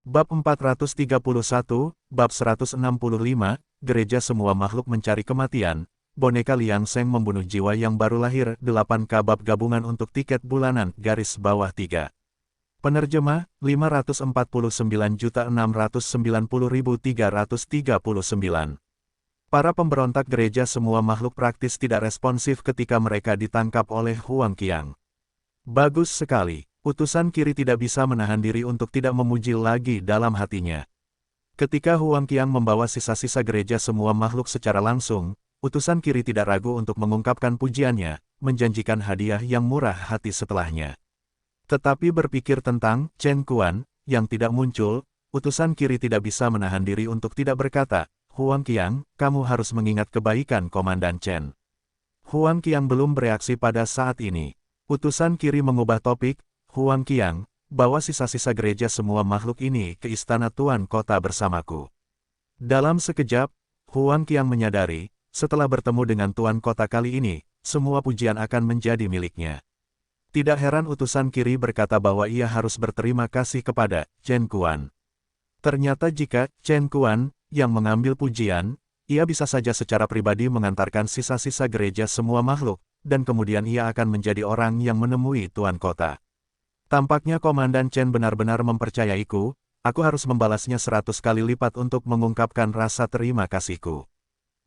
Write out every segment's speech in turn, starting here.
Bab 431, Bab 165, Gereja Semua Makhluk Mencari Kematian, Boneka Liang Sheng Membunuh Jiwa Yang Baru Lahir, 8K Bab Gabungan Untuk Tiket Bulanan, garis bawah 3. Penerjemah, 549.690.339. Para pemberontak gereja semua makhluk praktis tidak responsif ketika mereka ditangkap oleh Huang Qiang. Bagus sekali. Utusan kiri tidak bisa menahan diri untuk tidak memuji lagi dalam hatinya. Ketika Huang Qiang membawa sisa-sisa gereja semua makhluk secara langsung, utusan kiri tidak ragu untuk mengungkapkan pujiannya, menjanjikan hadiah yang murah hati setelahnya. Tetapi berpikir tentang Chen Quan, yang tidak muncul, utusan kiri tidak bisa menahan diri untuk tidak berkata, Huang Qiang, kamu harus mengingat kebaikan Komandan Chen. Huang Qiang belum bereaksi pada saat ini. Utusan kiri mengubah topik, Huang Qiang, bawa sisa-sisa gereja semua makhluk ini ke istana Tuan Kota bersamaku. Dalam sekejap, Huang Qiang menyadari, setelah bertemu dengan Tuan Kota kali ini, semua pujian akan menjadi miliknya. Tidak heran utusan kiri berkata bahwa ia harus berterima kasih kepada Chen Quan. Ternyata jika Chen Quan yang mengambil pujian, ia bisa saja secara pribadi mengantarkan sisa-sisa gereja semua makhluk, dan kemudian ia akan menjadi orang yang menemui Tuan Kota. Tampaknya Komandan Chen benar-benar mempercayaiku, aku harus membalasnya 100 kali lipat untuk mengungkapkan rasa terima kasihku.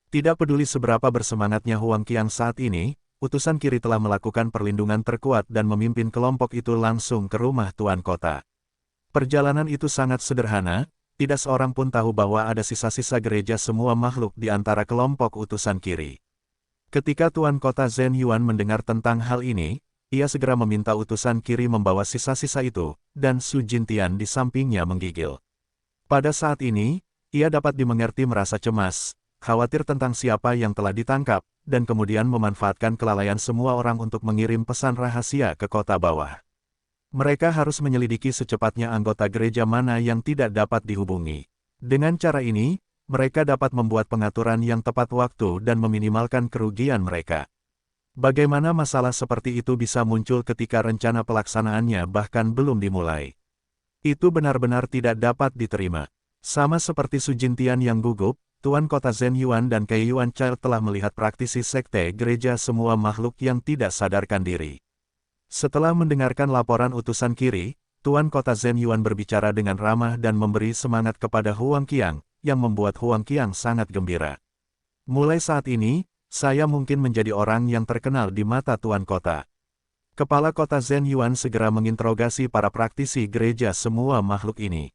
Tidak peduli seberapa bersemangatnya Huang Qiang saat ini, utusan kiri telah melakukan perlindungan terkuat dan memimpin kelompok itu langsung ke rumah Tuan Kota. Perjalanan itu sangat sederhana, tidak seorang pun tahu bahwa ada sisa-sisa gereja semua makhluk di antara kelompok utusan kiri. Ketika Tuan Kota Zhen Yuan mendengar tentang hal ini, ia segera meminta utusan kiri membawa sisa-sisa itu, dan Su Jintian di sampingnya menggigil. Pada saat ini, ia dapat dimengerti merasa cemas, khawatir tentang siapa yang telah ditangkap, dan kemudian memanfaatkan kelalaian semua orang untuk mengirim pesan rahasia ke kota bawah. Mereka harus menyelidiki secepatnya anggota gereja mana yang tidak dapat dihubungi. Dengan cara ini, mereka dapat membuat pengaturan yang tepat waktu dan meminimalkan kerugian mereka. Bagaimana masalah seperti itu bisa muncul ketika rencana pelaksanaannya bahkan belum dimulai? Itu benar-benar tidak dapat diterima. Sama seperti Su Jintian yang gugup, Tuan Kota Zhen Yuan dan Kei Yuan Child telah melihat praktisi sekte gereja semua makhluk yang tidak sadarkan diri. Setelah mendengarkan laporan utusan kiri, Tuan Kota Zhen Yuan berbicara dengan ramah dan memberi semangat kepada Huang Qiang, yang membuat Huang Qiang sangat gembira. Mulai saat ini, saya mungkin menjadi orang yang terkenal di mata Tuan Kota. Kepala Kota Zhen Yuan segera menginterogasi para praktisi gereja semua makhluk ini.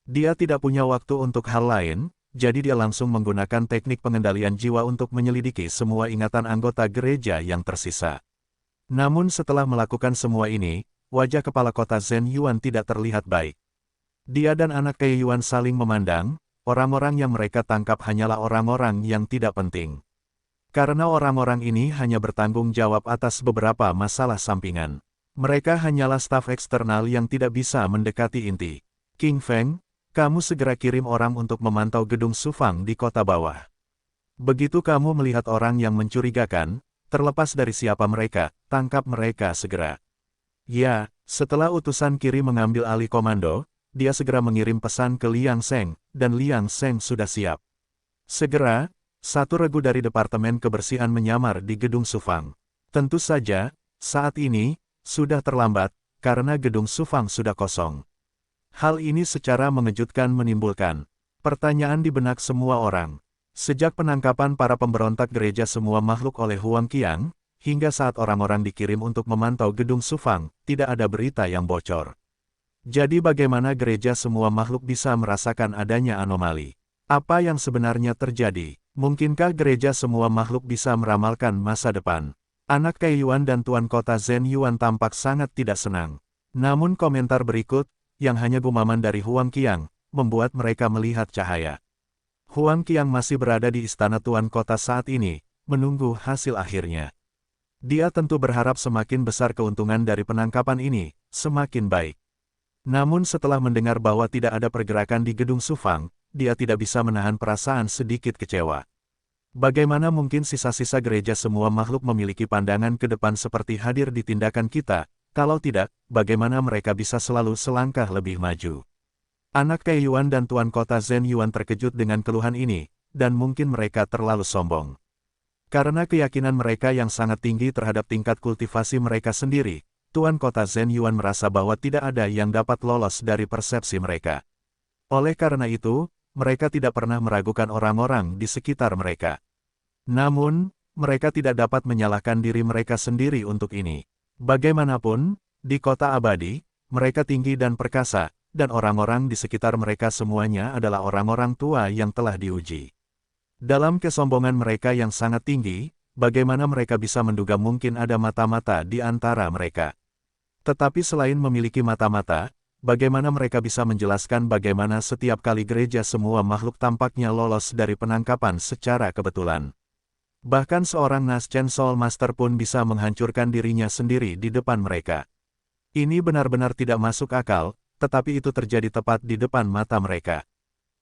Dia tidak punya waktu untuk hal lain, jadi dia langsung menggunakan teknik pengendalian jiwa untuk menyelidiki semua ingatan anggota gereja yang tersisa. Namun setelah melakukan semua ini, wajah kepala Kota Zhen Yuan tidak terlihat baik. Dia dan anak Kei Yuan saling memandang, orang-orang yang mereka tangkap hanyalah orang-orang yang tidak penting. Karena orang-orang ini hanya bertanggung jawab atas beberapa masalah sampingan. Mereka hanyalah staf eksternal yang tidak bisa mendekati inti. King Feng, kamu segera kirim orang untuk memantau gedung Sufang di kota bawah. Begitu kamu melihat orang yang mencurigakan, terlepas dari siapa mereka, tangkap mereka segera. Ya, setelah utusan kiri mengambil alih komando, dia segera mengirim pesan ke Liang Sheng, dan Liang Sheng sudah siap. Segera, satu regu dari Departemen Kebersihan menyamar di gedung Sufang. Tentu saja, saat ini, sudah terlambat, karena gedung Sufang sudah kosong. Hal ini secara mengejutkan menimbulkan pertanyaan di benak semua orang. Sejak penangkapan para pemberontak gereja semua makhluk oleh Huang Qiang, hingga saat orang-orang dikirim untuk memantau gedung Sufang, tidak ada berita yang bocor. Jadi bagaimana gereja semua makhluk bisa merasakan adanya anomali? Apa yang sebenarnya terjadi? Mungkinkah gereja semua makhluk bisa meramalkan masa depan? Anak Kei Yuan dan Tuan Kota Zhen Yuan tampak sangat tidak senang. Namun komentar berikut, yang hanya gumaman dari Huang Qiang, membuat mereka melihat cahaya. Huang Qiang masih berada di istana Tuan Kota saat ini, menunggu hasil akhirnya. Dia tentu berharap semakin besar keuntungan dari penangkapan ini, semakin baik. Namun setelah mendengar bahwa tidak ada pergerakan di gedung Sufang, dia tidak bisa menahan perasaan sedikit kecewa. Bagaimana mungkin sisa-sisa gereja semua makhluk memiliki pandangan ke depan seperti hadir di tindakan kita, kalau tidak, bagaimana mereka bisa selalu selangkah lebih maju? Anak Kai Yuan dan Tuan Kota Zhen Yuan terkejut dengan keluhan ini, dan mungkin mereka terlalu sombong. Karena keyakinan mereka yang sangat tinggi terhadap tingkat kultivasi mereka sendiri, Tuan Kota Zhen Yuan merasa bahwa tidak ada yang dapat lolos dari persepsi mereka. Oleh karena itu, mereka tidak pernah meragukan orang-orang di sekitar mereka. Namun, mereka tidak dapat menyalahkan diri mereka sendiri untuk ini. Bagaimanapun, di kota abadi, mereka tinggi dan perkasa, dan orang-orang di sekitar mereka semuanya adalah orang-orang tua yang telah diuji. Dalam kesombongan mereka yang sangat tinggi, bagaimana mereka bisa menduga mungkin ada mata-mata di antara mereka. Tetapi selain memiliki mata-mata, bagaimana mereka bisa menjelaskan bagaimana setiap kali gereja semua makhluk tampaknya lolos dari penangkapan secara kebetulan. Bahkan seorang Naschen Soul Master pun bisa menghancurkan dirinya sendiri di depan mereka. Ini benar-benar tidak masuk akal, tetapi itu terjadi tepat di depan mata mereka.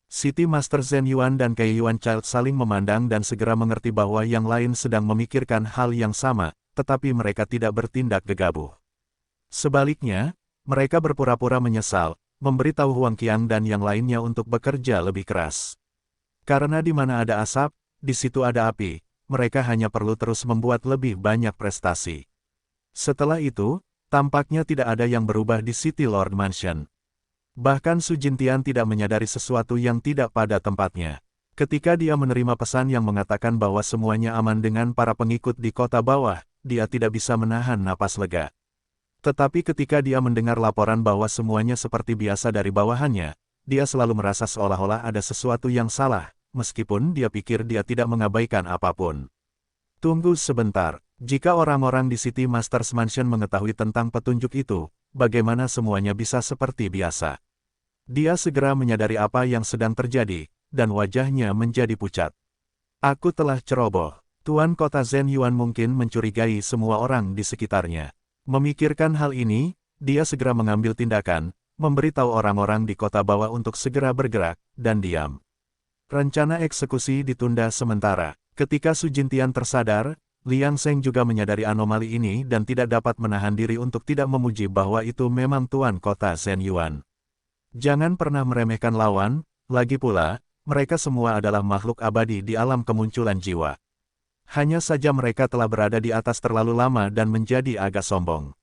City Master Zhen Yuan dan Kai Yuan Child saling memandang dan segera mengerti bahwa yang lain sedang memikirkan hal yang sama, tetapi mereka tidak bertindak gegabah. Sebaliknya, mereka berpura-pura menyesal, memberitahu Huang Qiang dan yang lainnya untuk bekerja lebih keras. Karena di mana ada asap, di situ ada api, mereka hanya perlu terus membuat lebih banyak prestasi. Setelah itu, tampaknya tidak ada yang berubah di City Lord Mansion. Bahkan Su Jintian tidak menyadari sesuatu yang tidak pada tempatnya. Ketika dia menerima pesan yang mengatakan bahwa semuanya aman dengan para pengikut di kota bawah, dia tidak bisa menahan napas lega. Tetapi ketika dia mendengar laporan bahwa semuanya seperti biasa dari bawahannya, dia selalu merasa seolah-olah ada sesuatu yang salah, meskipun dia pikir dia tidak mengabaikan apapun. Tunggu sebentar. Jika orang-orang di City Masters Mansion mengetahui tentang petunjuk itu, bagaimana semuanya bisa seperti biasa? Dia segera menyadari apa yang sedang terjadi, dan wajahnya menjadi pucat. Aku telah ceroboh. Tuan Kota Zhen Yuan mungkin mencurigai semua orang di sekitarnya. Memikirkan hal ini, dia segera mengambil tindakan, memberitahu orang-orang di kota bawah untuk segera bergerak, dan diam. Rencana eksekusi ditunda sementara. Ketika Su Jintian tersadar, Liang Sheng juga menyadari anomali ini dan tidak dapat menahan diri untuk tidak memuji bahwa itu memang Tuan Kota Zhen Yuan. Jangan pernah meremehkan lawan, lagi pula, mereka semua adalah makhluk abadi di alam kemunculan jiwa. Hanya saja mereka telah berada di atas terlalu lama dan menjadi agak sombong.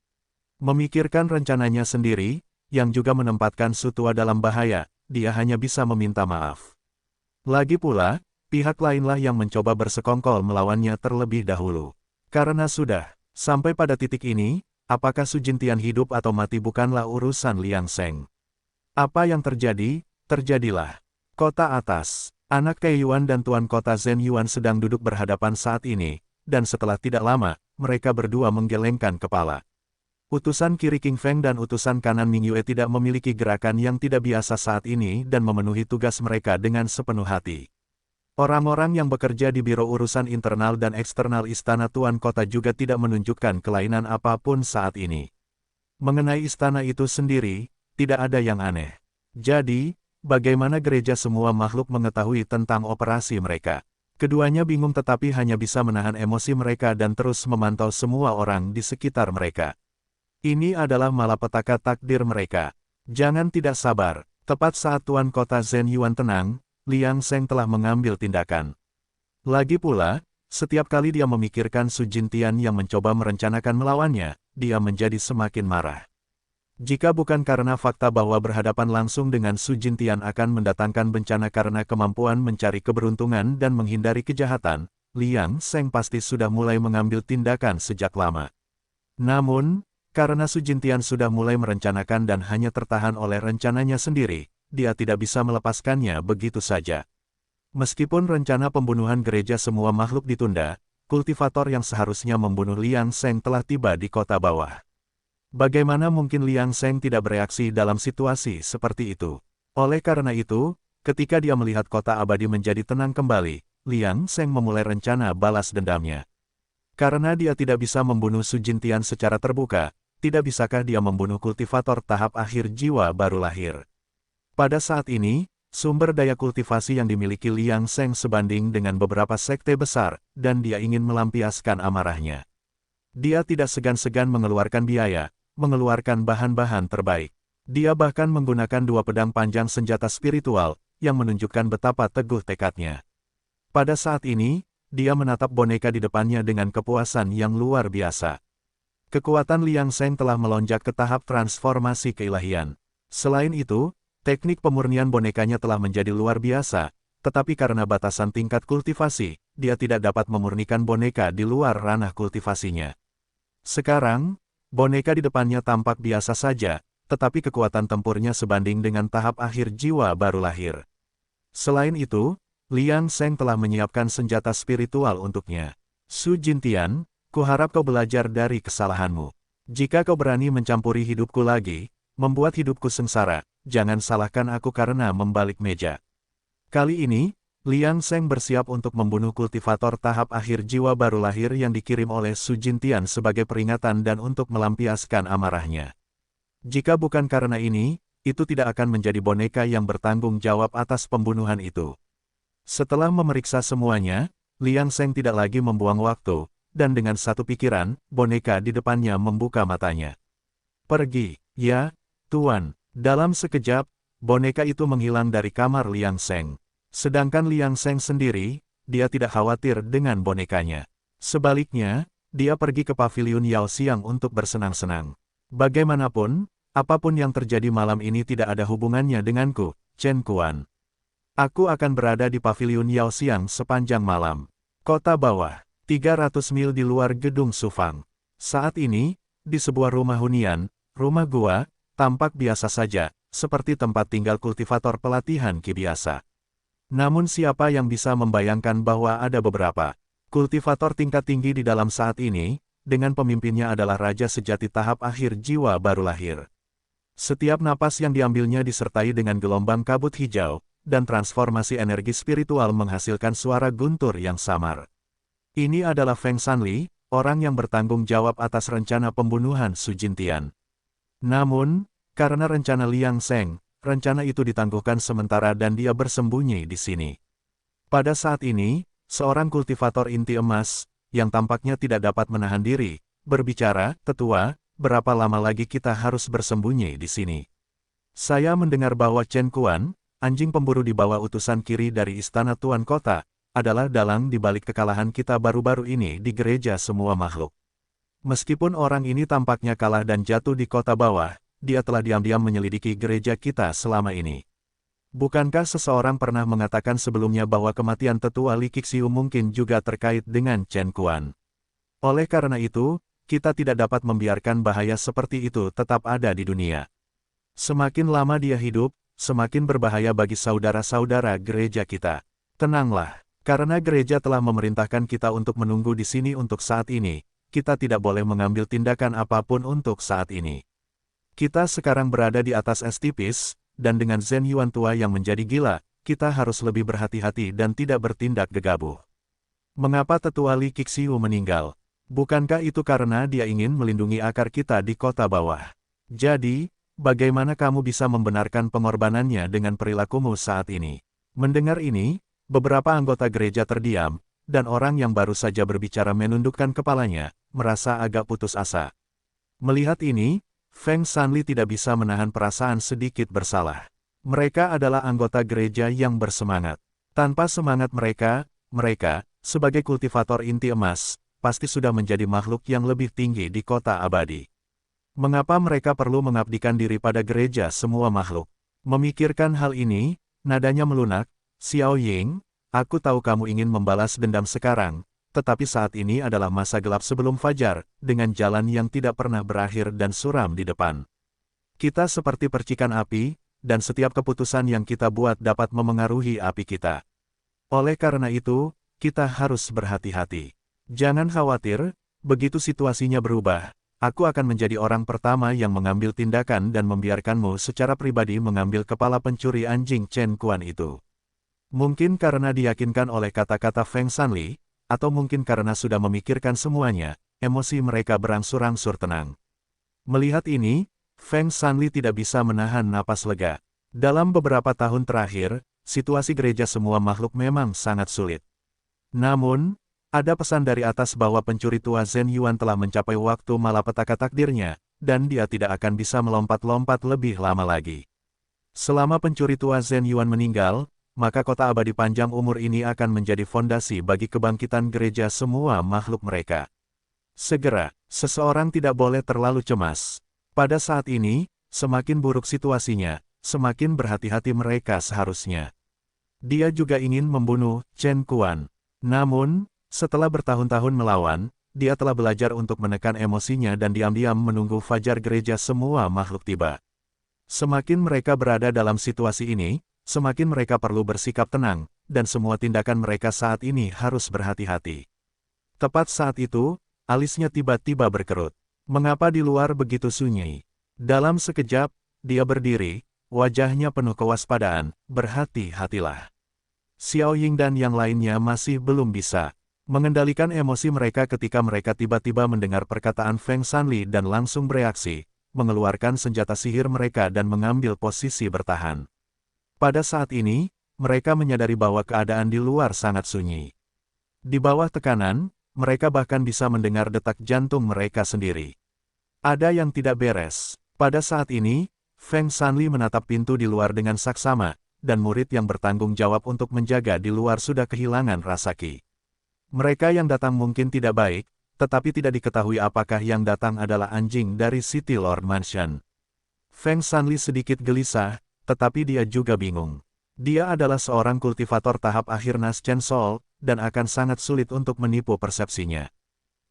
Memikirkan rencananya sendiri, yang juga menempatkan Su Tua dalam bahaya, dia hanya bisa meminta maaf. Lagi pula, pihak lainlah yang mencoba bersekongkol melawannya terlebih dahulu. Karena sudah sampai pada titik ini, apakah Su Jintian hidup atau mati bukanlah urusan Liang Sheng. Apa yang terjadi, terjadilah. Kota atas, anak Kai Yuan dan Tuan Kota Zhen Yuan sedang duduk berhadapan saat ini, dan setelah tidak lama, mereka berdua menggelengkan kepala. Utusan kiri King Feng dan utusan kanan Ming Yue tidak memiliki gerakan yang tidak biasa saat ini dan memenuhi tugas mereka dengan sepenuh hati. Orang-orang yang bekerja di Biro Urusan Internal dan Eksternal Istana Tuan Kota juga tidak menunjukkan kelainan apapun saat ini. Mengenai istana itu sendiri, tidak ada yang aneh. Jadi, bagaimana gereja semua makhluk mengetahui tentang operasi mereka? Keduanya bingung tetapi hanya bisa menahan emosi mereka dan terus memantau semua orang di sekitar mereka. Ini adalah malapetaka takdir mereka. Jangan tidak sabar. Tepat saat Tuan Kota Zhen Yuan tenang, Liang Sheng telah mengambil tindakan. Lagi pula, setiap kali dia memikirkan Su Jintian yang mencoba merencanakan melawannya, dia menjadi semakin marah. Jika bukan karena fakta bahwa berhadapan langsung dengan Su Jintian akan mendatangkan bencana karena kemampuan mencari keberuntungan dan menghindari kejahatan, Liang Sheng pasti sudah mulai mengambil tindakan sejak lama. Namun, karena Su Jintian sudah mulai merencanakan dan hanya tertahan oleh rencananya sendiri, dia tidak bisa melepaskannya begitu saja. Meskipun rencana pembunuhan gereja semua makhluk ditunda, kultivator yang seharusnya membunuh Liang Sheng telah tiba di kota bawah. Bagaimana mungkin Liang Sheng tidak bereaksi dalam situasi seperti itu? Oleh karena itu, ketika dia melihat kota abadi menjadi tenang kembali, Liang Sheng memulai rencana balas dendamnya. Karena dia tidak bisa membunuh Su Jintian secara terbuka, tidak bisakah dia membunuh kultivator tahap akhir jiwa baru lahir? Pada saat ini, sumber daya kultivasi yang dimiliki Liang Sheng sebanding dengan beberapa sekte besar, dan dia ingin melampiaskan amarahnya. Dia tidak segan-segan mengeluarkan biaya, mengeluarkan bahan-bahan terbaik. Dia bahkan menggunakan dua pedang panjang senjata spiritual, yang menunjukkan betapa teguh tekadnya. Pada saat ini, dia menatap boneka di depannya dengan kepuasan yang luar biasa. Kekuatan Liang Seng telah melonjak ke tahap transformasi keilahian. Selain itu, teknik pemurnian bonekanya telah menjadi luar biasa, tetapi karena batasan tingkat kultivasi, dia tidak dapat memurnikan boneka di luar ranah kultivasinya. Sekarang, boneka di depannya tampak biasa saja, tetapi kekuatan tempurnya sebanding dengan tahap akhir jiwa baru lahir. Selain itu, Liang Seng telah menyiapkan senjata spiritual untuknya. Su Jintian, kuharap kau belajar dari kesalahanmu. Jika kau berani mencampuri hidupku lagi, membuat hidupku sengsara, jangan salahkan aku karena membalik meja. Kali ini, Liang Seng bersiap untuk membunuh kultivator tahap akhir jiwa baru lahir yang dikirim oleh Su Jintian sebagai peringatan dan untuk melampiaskan amarahnya. Jika bukan karena ini, itu tidak akan menjadi boneka yang bertanggung jawab atas pembunuhan itu. Setelah memeriksa semuanya, Liang Seng tidak lagi membuang waktu, dan dengan satu pikiran, boneka di depannya membuka matanya. Pergi, ya, Tuan. Dalam sekejap, boneka itu menghilang dari kamar Liang Seng. Sedangkan Liang Seng sendiri, dia tidak khawatir dengan bonekanya. Sebaliknya, dia pergi ke paviliun Yao Xiang untuk bersenang-senang. Bagaimanapun, apapun yang terjadi malam ini tidak ada hubungannya denganku, Chen Kuan. Aku akan berada di paviliun Yao Xiang sepanjang malam. Kota bawah, 300 mil di luar gedung Sufang. Saat ini, di sebuah rumah hunian, rumah gua, tampak biasa saja, seperti tempat tinggal kultivator pelatihan Qi biasa. Namun siapa yang bisa membayangkan bahwa ada beberapa kultivator tingkat tinggi di dalam saat ini, dengan pemimpinnya adalah raja sejati tahap akhir jiwa baru lahir. Setiap napas yang diambilnya disertai dengan gelombang kabut hijau, dan transformasi energi spiritual menghasilkan suara guntur yang samar. Ini adalah Feng Shanli, orang yang bertanggung jawab atas rencana pembunuhan Su Jintian. Namun, karena rencana Liang Seng, rencana itu ditangguhkan sementara dan dia bersembunyi di sini. Pada saat ini, seorang kultivator inti emas, yang tampaknya tidak dapat menahan diri, berbicara, "Tetua, berapa lama lagi kita harus bersembunyi di sini? Saya mendengar bahwa Chen Kuan, anjing pemburu di bawah utusan kiri dari Istana Tuan Kota, adalah dalang di balik kekalahan kita baru-baru ini di gereja semua makhluk. Meskipun orang ini tampaknya kalah dan jatuh di kota bawah, dia telah diam-diam menyelidiki gereja kita selama ini. Bukankah seseorang pernah mengatakan sebelumnya bahwa kematian tetua Li Qixiu mungkin juga terkait dengan Chen Kuan? Oleh karena itu, kita tidak dapat membiarkan bahaya seperti itu tetap ada di dunia. Semakin lama dia hidup, semakin berbahaya bagi saudara-saudara gereja kita. Tenanglah, karena gereja telah memerintahkan kita untuk menunggu di sini untuk saat ini, kita tidak boleh mengambil tindakan apapun untuk saat ini. Kita sekarang berada di atas es tipis, dan dengan Zhen Yuan tua yang menjadi gila, kita harus lebih berhati-hati dan tidak bertindak gegabah. Mengapa tetua Li Qixiu meninggal? Bukankah itu karena dia ingin melindungi akar kita di kota bawah? Jadi, bagaimana kamu bisa membenarkan pengorbanannya dengan perilakumu saat ini? Mendengar ini, beberapa anggota gereja terdiam, dan orang yang baru saja berbicara menundukkan kepalanya, merasa agak putus asa. Melihat ini, Feng Shanli tidak bisa menahan perasaan sedikit bersalah. Mereka adalah anggota gereja yang bersemangat. Tanpa semangat mereka, sebagai kultivator inti emas, pasti sudah menjadi makhluk yang lebih tinggi di kota abadi. Mengapa mereka perlu mengabdikan diri pada gereja semua makhluk? Memikirkan hal ini, nadanya melunak, "Xiao Ying, aku tahu kamu ingin membalas dendam sekarang, tetapi saat ini adalah masa gelap sebelum fajar, dengan jalan yang tidak pernah berakhir dan suram di depan. Kita seperti percikan api, dan setiap keputusan yang kita buat dapat memengaruhi api kita. Oleh karena itu, kita harus berhati-hati. Jangan khawatir, begitu situasinya berubah, aku akan menjadi orang pertama yang mengambil tindakan dan membiarkanmu secara pribadi mengambil kepala pencuri anjing Chen Kuan itu." Mungkin karena diyakinkan oleh kata-kata Feng Shanli, atau mungkin karena sudah memikirkan semuanya, emosi mereka berangsur-angsur tenang. Melihat ini, Feng Shanli tidak bisa menahan napas lega. Dalam beberapa tahun terakhir, situasi gereja semua makhluk memang sangat sulit. Namun, Ada pesan dari atas bahwa pencuri tua Zhen Yuan telah mencapai waktu malapetaka takdirnya, dan dia tidak akan bisa melompat-lompat lebih lama lagi. Selama pencuri tua Zhen Yuan meninggal, maka kota abadi panjang umur ini akan menjadi fondasi bagi kebangkitan gereja semua makhluk mereka. Segera, seseorang tidak boleh terlalu cemas. Pada saat ini, semakin buruk situasinya, semakin berhati-hati mereka seharusnya. Dia juga ingin membunuh Chen Kuan. Namun, setelah bertahun-tahun melawan, dia telah belajar untuk menekan emosinya dan diam-diam menunggu fajar gereja semua makhluk tiba. Semakin mereka berada dalam situasi ini, semakin mereka perlu bersikap tenang, dan semua tindakan mereka saat ini harus berhati-hati. Tepat saat itu, alisnya tiba-tiba berkerut. Mengapa di luar begitu sunyi? Dalam sekejap, dia berdiri, wajahnya penuh kewaspadaan, berhati-hatilah. Xiao Ying dan yang lainnya masih belum bisa mengendalikan emosi mereka ketika mereka tiba-tiba mendengar perkataan Feng Shanli dan langsung bereaksi, mengeluarkan senjata sihir mereka dan mengambil posisi bertahan. Pada saat ini, mereka menyadari bahwa keadaan di luar sangat sunyi. Di bawah tekanan, mereka bahkan bisa mendengar detak jantung mereka sendiri. Ada yang tidak beres. Pada saat ini, Feng Shanli menatap pintu di luar dengan saksama, dan murid yang bertanggung jawab untuk menjaga di luar sudah kehilangan rasa ki. Mereka yang datang mungkin tidak baik, tetapi tidak diketahui apakah yang datang adalah anjing dari City Lord Mansion. Feng Shanli sedikit gelisah, tetapi dia juga bingung. Dia adalah seorang kultivator tahap akhir Nas Chen Sol, dan akan sangat sulit untuk menipu persepsinya.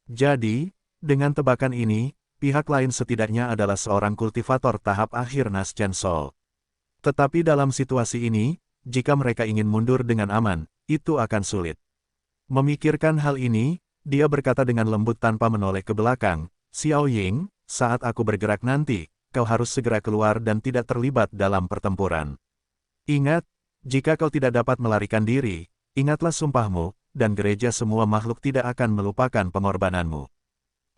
Jadi, dengan tebakan ini, pihak lain setidaknya adalah seorang kultivator tahap akhir Nas Chen Sol. Tetapi dalam situasi ini, jika mereka ingin mundur dengan aman, itu akan sulit. Memikirkan hal ini, dia berkata dengan lembut tanpa menoleh ke belakang, "Xiao Ying, saat aku bergerak nanti, kau harus segera keluar dan tidak terlibat dalam pertempuran. Ingat, jika kau tidak dapat melarikan diri, ingatlah sumpahmu, dan gereja semua makhluk tidak akan melupakan pengorbananmu."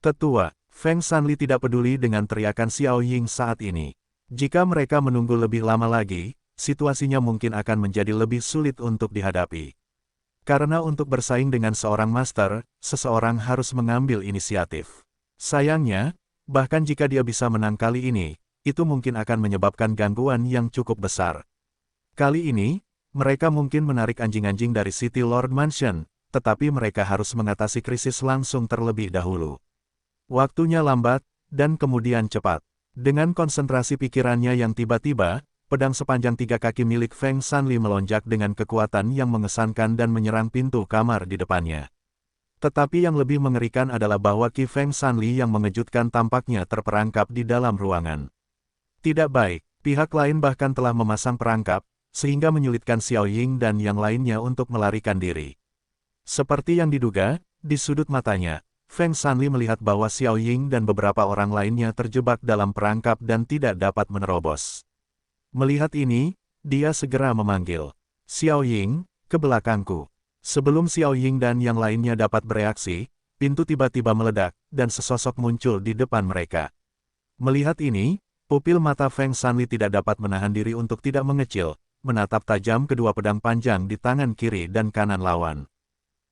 Tetua, Feng Shanli tidak peduli dengan teriakan Xiao Ying saat ini. Jika mereka menunggu lebih lama lagi, situasinya mungkin akan menjadi lebih sulit untuk dihadapi. Karena untuk bersaing dengan seorang master, seseorang harus mengambil inisiatif. Sayangnya, bahkan jika dia bisa menang kali ini, itu mungkin akan menyebabkan gangguan yang cukup besar. Kali ini, mereka mungkin menarik anjing-anjing dari City Lord Mansion, tetapi mereka harus mengatasi krisis langsung terlebih dahulu. Waktunya lambat, dan kemudian cepat. Dengan konsentrasi pikirannya yang tiba-tiba, pedang sepanjang 3 kaki milik Feng Shanli melonjak dengan kekuatan yang mengesankan dan menyerang pintu kamar di depannya. Tetapi yang lebih mengerikan adalah bahwa Ki Feng Shanli yang mengejutkan tampaknya terperangkap di dalam ruangan. Tidak baik, pihak lain bahkan telah memasang perangkap, sehingga menyulitkan Xiao Ying dan yang lainnya untuk melarikan diri. Seperti yang diduga, di sudut matanya, Feng Shanli melihat bahwa Xiao Ying dan beberapa orang lainnya terjebak dalam perangkap dan tidak dapat menerobos. Melihat ini, dia segera memanggil, "Xiao Ying, ke belakangku." Sebelum Xiao Ying dan yang lainnya dapat bereaksi, pintu tiba-tiba meledak, dan sesosok muncul di depan mereka. Melihat ini, pupil mata Feng Shanli tidak dapat menahan diri untuk tidak mengecil, menatap tajam kedua pedang panjang di tangan kiri dan kanan lawan.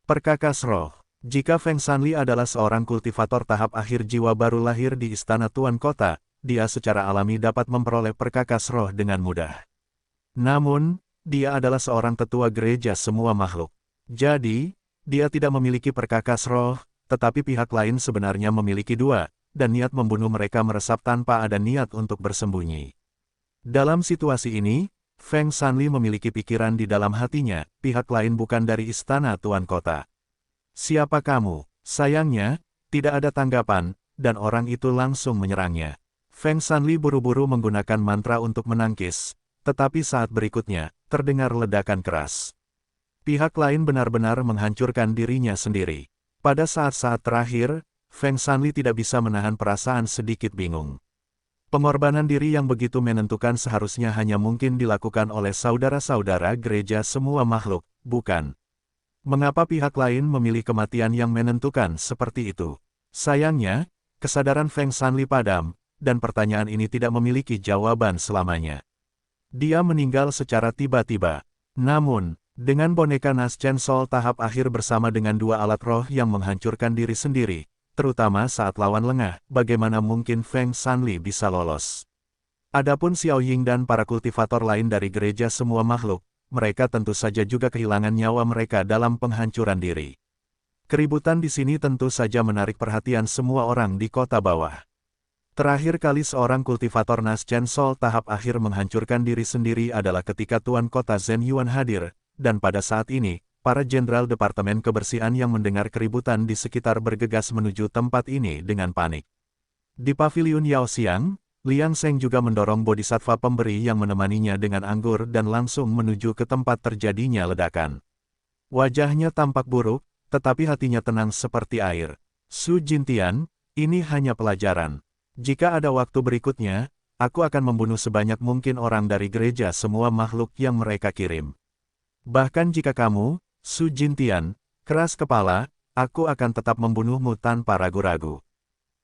Perkakas roh. Jika Feng Shanli adalah seorang kultivator tahap akhir jiwa baru lahir di Istana Tuan Kota, dia secara alami dapat memperoleh perkakas roh dengan mudah. Namun, dia adalah seorang tetua gereja semua makhluk. Jadi, dia tidak memiliki perkakas roh, tetapi pihak lain sebenarnya memiliki dua, dan niat membunuh mereka meresap tanpa ada niat untuk bersembunyi. Dalam situasi ini, Feng Shanli memiliki pikiran di dalam hatinya, pihak lain bukan dari Istana Tuan Kota. "Siapa kamu?" Sayangnya, tidak ada tanggapan, dan orang itu langsung menyerangnya. Feng Shanli buru-buru menggunakan mantra untuk menangkis, tetapi saat berikutnya, terdengar ledakan keras. Pihak lain benar-benar menghancurkan dirinya sendiri. Pada saat-saat terakhir, Feng Shanli tidak bisa menahan perasaan sedikit bingung. Pengorbanan diri yang begitu menentukan seharusnya hanya mungkin dilakukan oleh saudara-saudara gereja semua makhluk, bukan? Mengapa pihak lain memilih kematian yang menentukan seperti itu? Sayangnya, kesadaran Feng Shanli padam, dan pertanyaan ini tidak memiliki jawaban selamanya. Dia meninggal secara tiba-tiba. Namun, Dengan boneka Naschen Sol tahap akhir bersama dengan dua alat roh yang menghancurkan diri sendiri, terutama saat lawan lengah, bagaimana mungkin Feng Shanli bisa lolos? Adapun Xiao Ying dan para kultivator lain dari gereja semua makhluk, mereka tentu saja juga kehilangan nyawa mereka dalam penghancuran diri. Keributan di sini tentu saja menarik perhatian semua orang di kota bawah. Terakhir kali seorang kultivator Naschen Sol tahap akhir menghancurkan diri sendiri adalah ketika Tuan Kota Zhen Yuan hadir, dan pada saat ini, para jenderal Departemen Kebersihan yang mendengar keributan di sekitar bergegas menuju tempat ini dengan panik. Di paviliun Yao Xiang, Liang Sheng juga mendorong bodhisattva pemberi yang menemaninya dengan anggur dan langsung menuju ke tempat terjadinya ledakan. Wajahnya tampak buruk, tetapi hatinya tenang seperti air. Su Jintian, ini hanya pelajaran. Jika ada waktu berikutnya, aku akan membunuh sebanyak mungkin orang dari gereja semua makhluk yang mereka kirim. Bahkan jika kamu, Su Jintian, keras kepala, aku akan tetap membunuhmu tanpa ragu-ragu.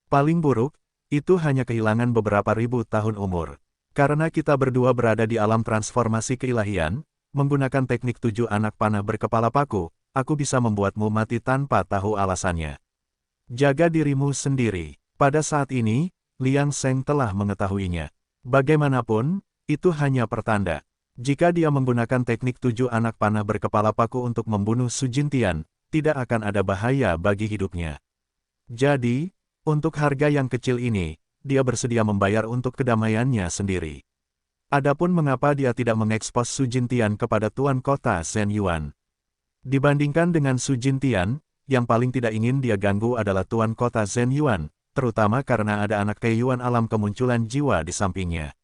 Paling buruk, itu hanya kehilangan beberapa ribu tahun umur. Karena kita berdua berada di alam transformasi keilahian, menggunakan teknik 7 anak panah berkepala paku, aku bisa membuatmu mati tanpa tahu alasannya. Jaga dirimu sendiri. Pada saat ini, Liang Sheng telah mengetahuinya. Bagaimanapun, itu hanya pertanda. Jika dia menggunakan teknik 7 anak panah berkepala paku untuk membunuh Su Jintian, tidak akan ada bahaya bagi hidupnya. Jadi, untuk harga yang kecil ini, dia bersedia membayar untuk kedamaiannya sendiri. Adapun mengapa dia tidak mengekspos Su Jintian kepada Tuan Kota Zhen Yuan. Dibandingkan dengan Su Jintian, yang paling tidak ingin dia ganggu adalah Tuan Kota Zhen Yuan, terutama karena ada anak Taiyuan alam kemunculan jiwa di sampingnya.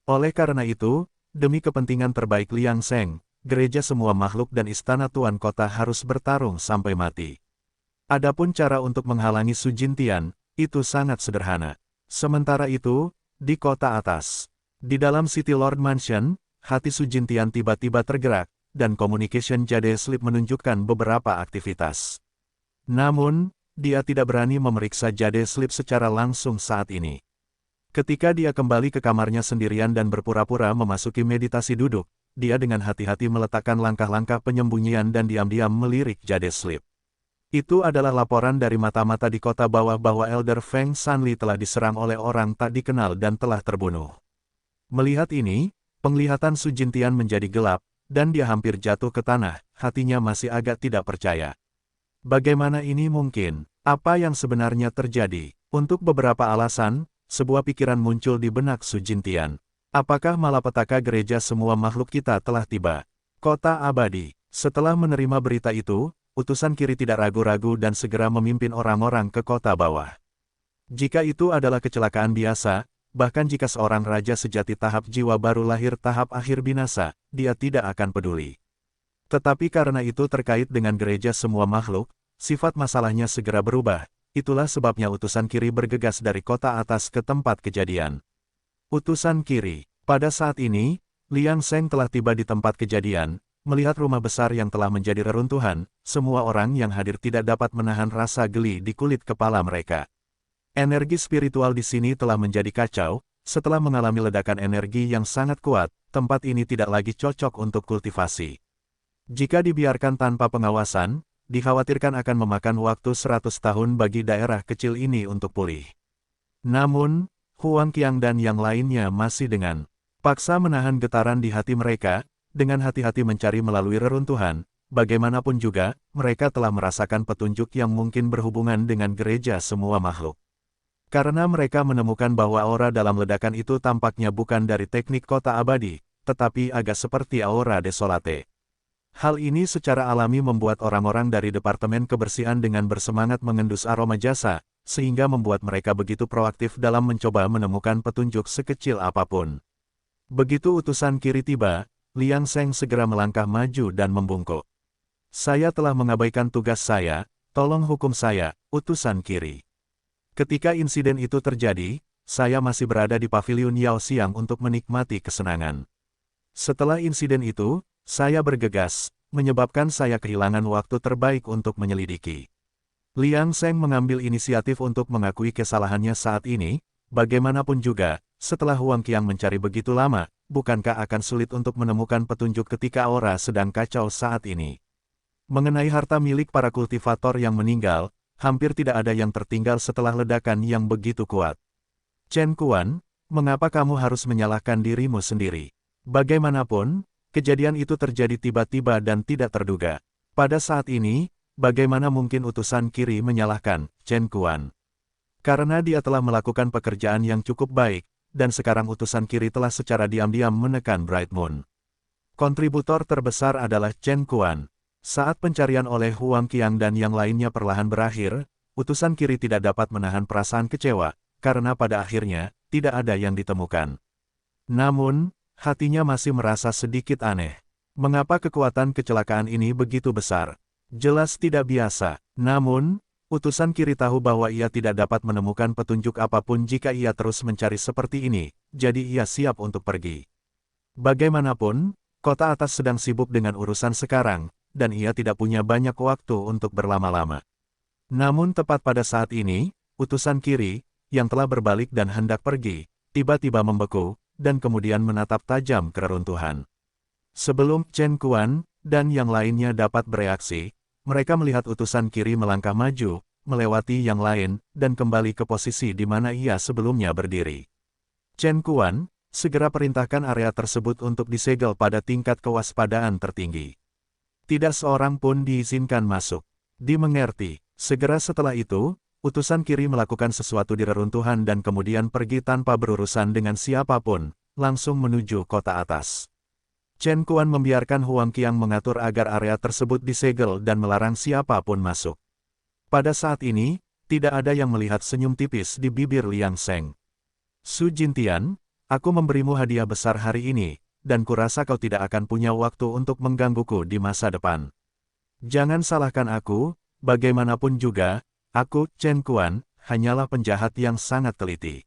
Oleh karena itu, demi kepentingan terbaik Liang Sheng, gereja semua makhluk dan istana Tuan Kota harus bertarung sampai mati. Adapun cara untuk menghalangi Su Jintian, itu sangat sederhana. Sementara itu, di kota atas, di dalam City Lord Mansion, hati Su Jintian tiba-tiba tergerak, dan Communication Jade Slip menunjukkan beberapa aktivitas. Namun, dia tidak berani memeriksa Jade Slip secara langsung saat ini. Ketika dia kembali ke kamarnya sendirian dan berpura-pura memasuki meditasi duduk, dia dengan hati-hati meletakkan langkah-langkah penyembunyian dan diam-diam melirik Jade Slip. Itu adalah laporan dari mata-mata di kota bawah bahwa Elder Feng Shanli telah diserang oleh orang tak dikenal dan telah terbunuh. Melihat ini, penglihatan Su Jintian menjadi gelap, dan dia hampir jatuh ke tanah, hatinya masih agak tidak percaya. Bagaimana ini mungkin? Apa yang sebenarnya terjadi? Untuk beberapa alasan, sebuah pikiran muncul di benak Su Jintian. Apakah malapetaka gereja semua makhluk kita telah tiba? Kota abadi. Setelah menerima berita itu, utusan kiri tidak ragu-ragu dan segera memimpin orang-orang ke kota bawah. Jika itu adalah kecelakaan biasa, bahkan jika seorang raja sejati tahap jiwa baru lahir tahap akhir binasa, dia tidak akan peduli. Tetapi karena itu terkait dengan gereja semua makhluk, sifat masalahnya segera berubah. Itulah sebabnya utusan kiri bergegas dari kota atas ke tempat kejadian. Utusan kiri. Pada saat ini, Liang Sheng telah tiba di tempat kejadian. Melihat rumah besar yang telah menjadi reruntuhan, semua orang yang hadir tidak dapat menahan rasa geli di kulit kepala mereka. Energi spiritual di sini telah menjadi kacau. Setelah mengalami ledakan energi yang sangat kuat, tempat ini tidak lagi cocok untuk kultivasi. Jika dibiarkan tanpa pengawasan, dikhawatirkan akan memakan waktu 100 tahun bagi daerah kecil ini untuk pulih. Namun, Huang Qiang dan yang lainnya masih dengan paksa menahan getaran di hati mereka, dengan hati-hati mencari melalui reruntuhan. Bagaimanapun juga, mereka telah merasakan petunjuk yang mungkin berhubungan dengan gereja semua makhluk. Karena mereka menemukan bahwa aura dalam ledakan itu tampaknya bukan dari teknik kota abadi, tetapi agak seperti aura desolate. Hal ini secara alami membuat orang-orang dari Departemen Kebersihan dengan bersemangat mengendus aroma jasa, sehingga membuat mereka begitu proaktif dalam mencoba menemukan petunjuk sekecil apapun. Begitu utusan kiri tiba, Liang Sheng segera melangkah maju dan membungkuk. Saya telah mengabaikan tugas saya, tolong hukum saya, utusan kiri. Ketika insiden itu terjadi, saya masih berada di paviliun Yao Xiang untuk menikmati kesenangan. Setelah insiden itu, saya bergegas, menyebabkan saya kehilangan waktu terbaik untuk menyelidiki. Liang Sheng mengambil inisiatif untuk mengakui kesalahannya saat ini, bagaimanapun juga, setelah Huang Qiang mencari begitu lama, bukankah akan sulit untuk menemukan petunjuk ketika aura sedang kacau saat ini? Mengenai harta milik para kultivator yang meninggal, hampir tidak ada yang tertinggal setelah ledakan yang begitu kuat. Chen Kuan, mengapa kamu harus menyalahkan dirimu sendiri? Bagaimanapun, kejadian itu terjadi tiba-tiba dan tidak terduga. Pada saat ini, bagaimana mungkin utusan kiri menyalahkan Chen Kuan? Karena dia telah melakukan pekerjaan yang cukup baik, dan sekarang utusan kiri telah secara diam-diam menekan Bright Moon. Kontributor terbesar adalah Chen Kuan. Saat pencarian oleh Huang Qiang dan yang lainnya perlahan berakhir, utusan kiri tidak dapat menahan perasaan kecewa, karena pada akhirnya, tidak ada yang ditemukan. Namun, hatinya masih merasa sedikit aneh. Mengapa kekuatan kecelakaan ini begitu besar? Jelas tidak biasa. Namun, utusan kiri tahu bahwa ia tidak dapat menemukan petunjuk apapun jika ia terus mencari seperti ini, jadi ia siap untuk pergi. Bagaimanapun, kota atas sedang sibuk dengan urusan sekarang, dan ia tidak punya banyak waktu untuk berlama-lama. Namun tepat pada saat ini, utusan kiri, yang telah berbalik dan hendak pergi, tiba-tiba membeku, dan kemudian menatap tajam ke reruntuhan. Sebelum Chen Kuan dan yang lainnya dapat bereaksi, mereka melihat utusan kiri melangkah maju, melewati yang lain, dan kembali ke posisi di mana ia sebelumnya berdiri. Chen Kuan, segera perintahkan area tersebut untuk disegel pada tingkat kewaspadaan tertinggi. Tidak seorang pun diizinkan masuk. Dimengerti. Segera setelah itu, utusan kiri melakukan sesuatu di reruntuhan dan kemudian pergi tanpa berurusan dengan siapapun, langsung menuju kota atas. Chen Kuan membiarkan Huang Qiang mengatur agar area tersebut disegel dan melarang siapapun masuk. Pada saat ini, tidak ada yang melihat senyum tipis di bibir Liang Sheng. Su Jintian, aku memberimu hadiah besar hari ini, dan kurasa kau tidak akan punya waktu untuk menggangguku di masa depan. Jangan salahkan aku, bagaimanapun juga, aku, Chen Kuan, hanyalah penjahat yang sangat teliti.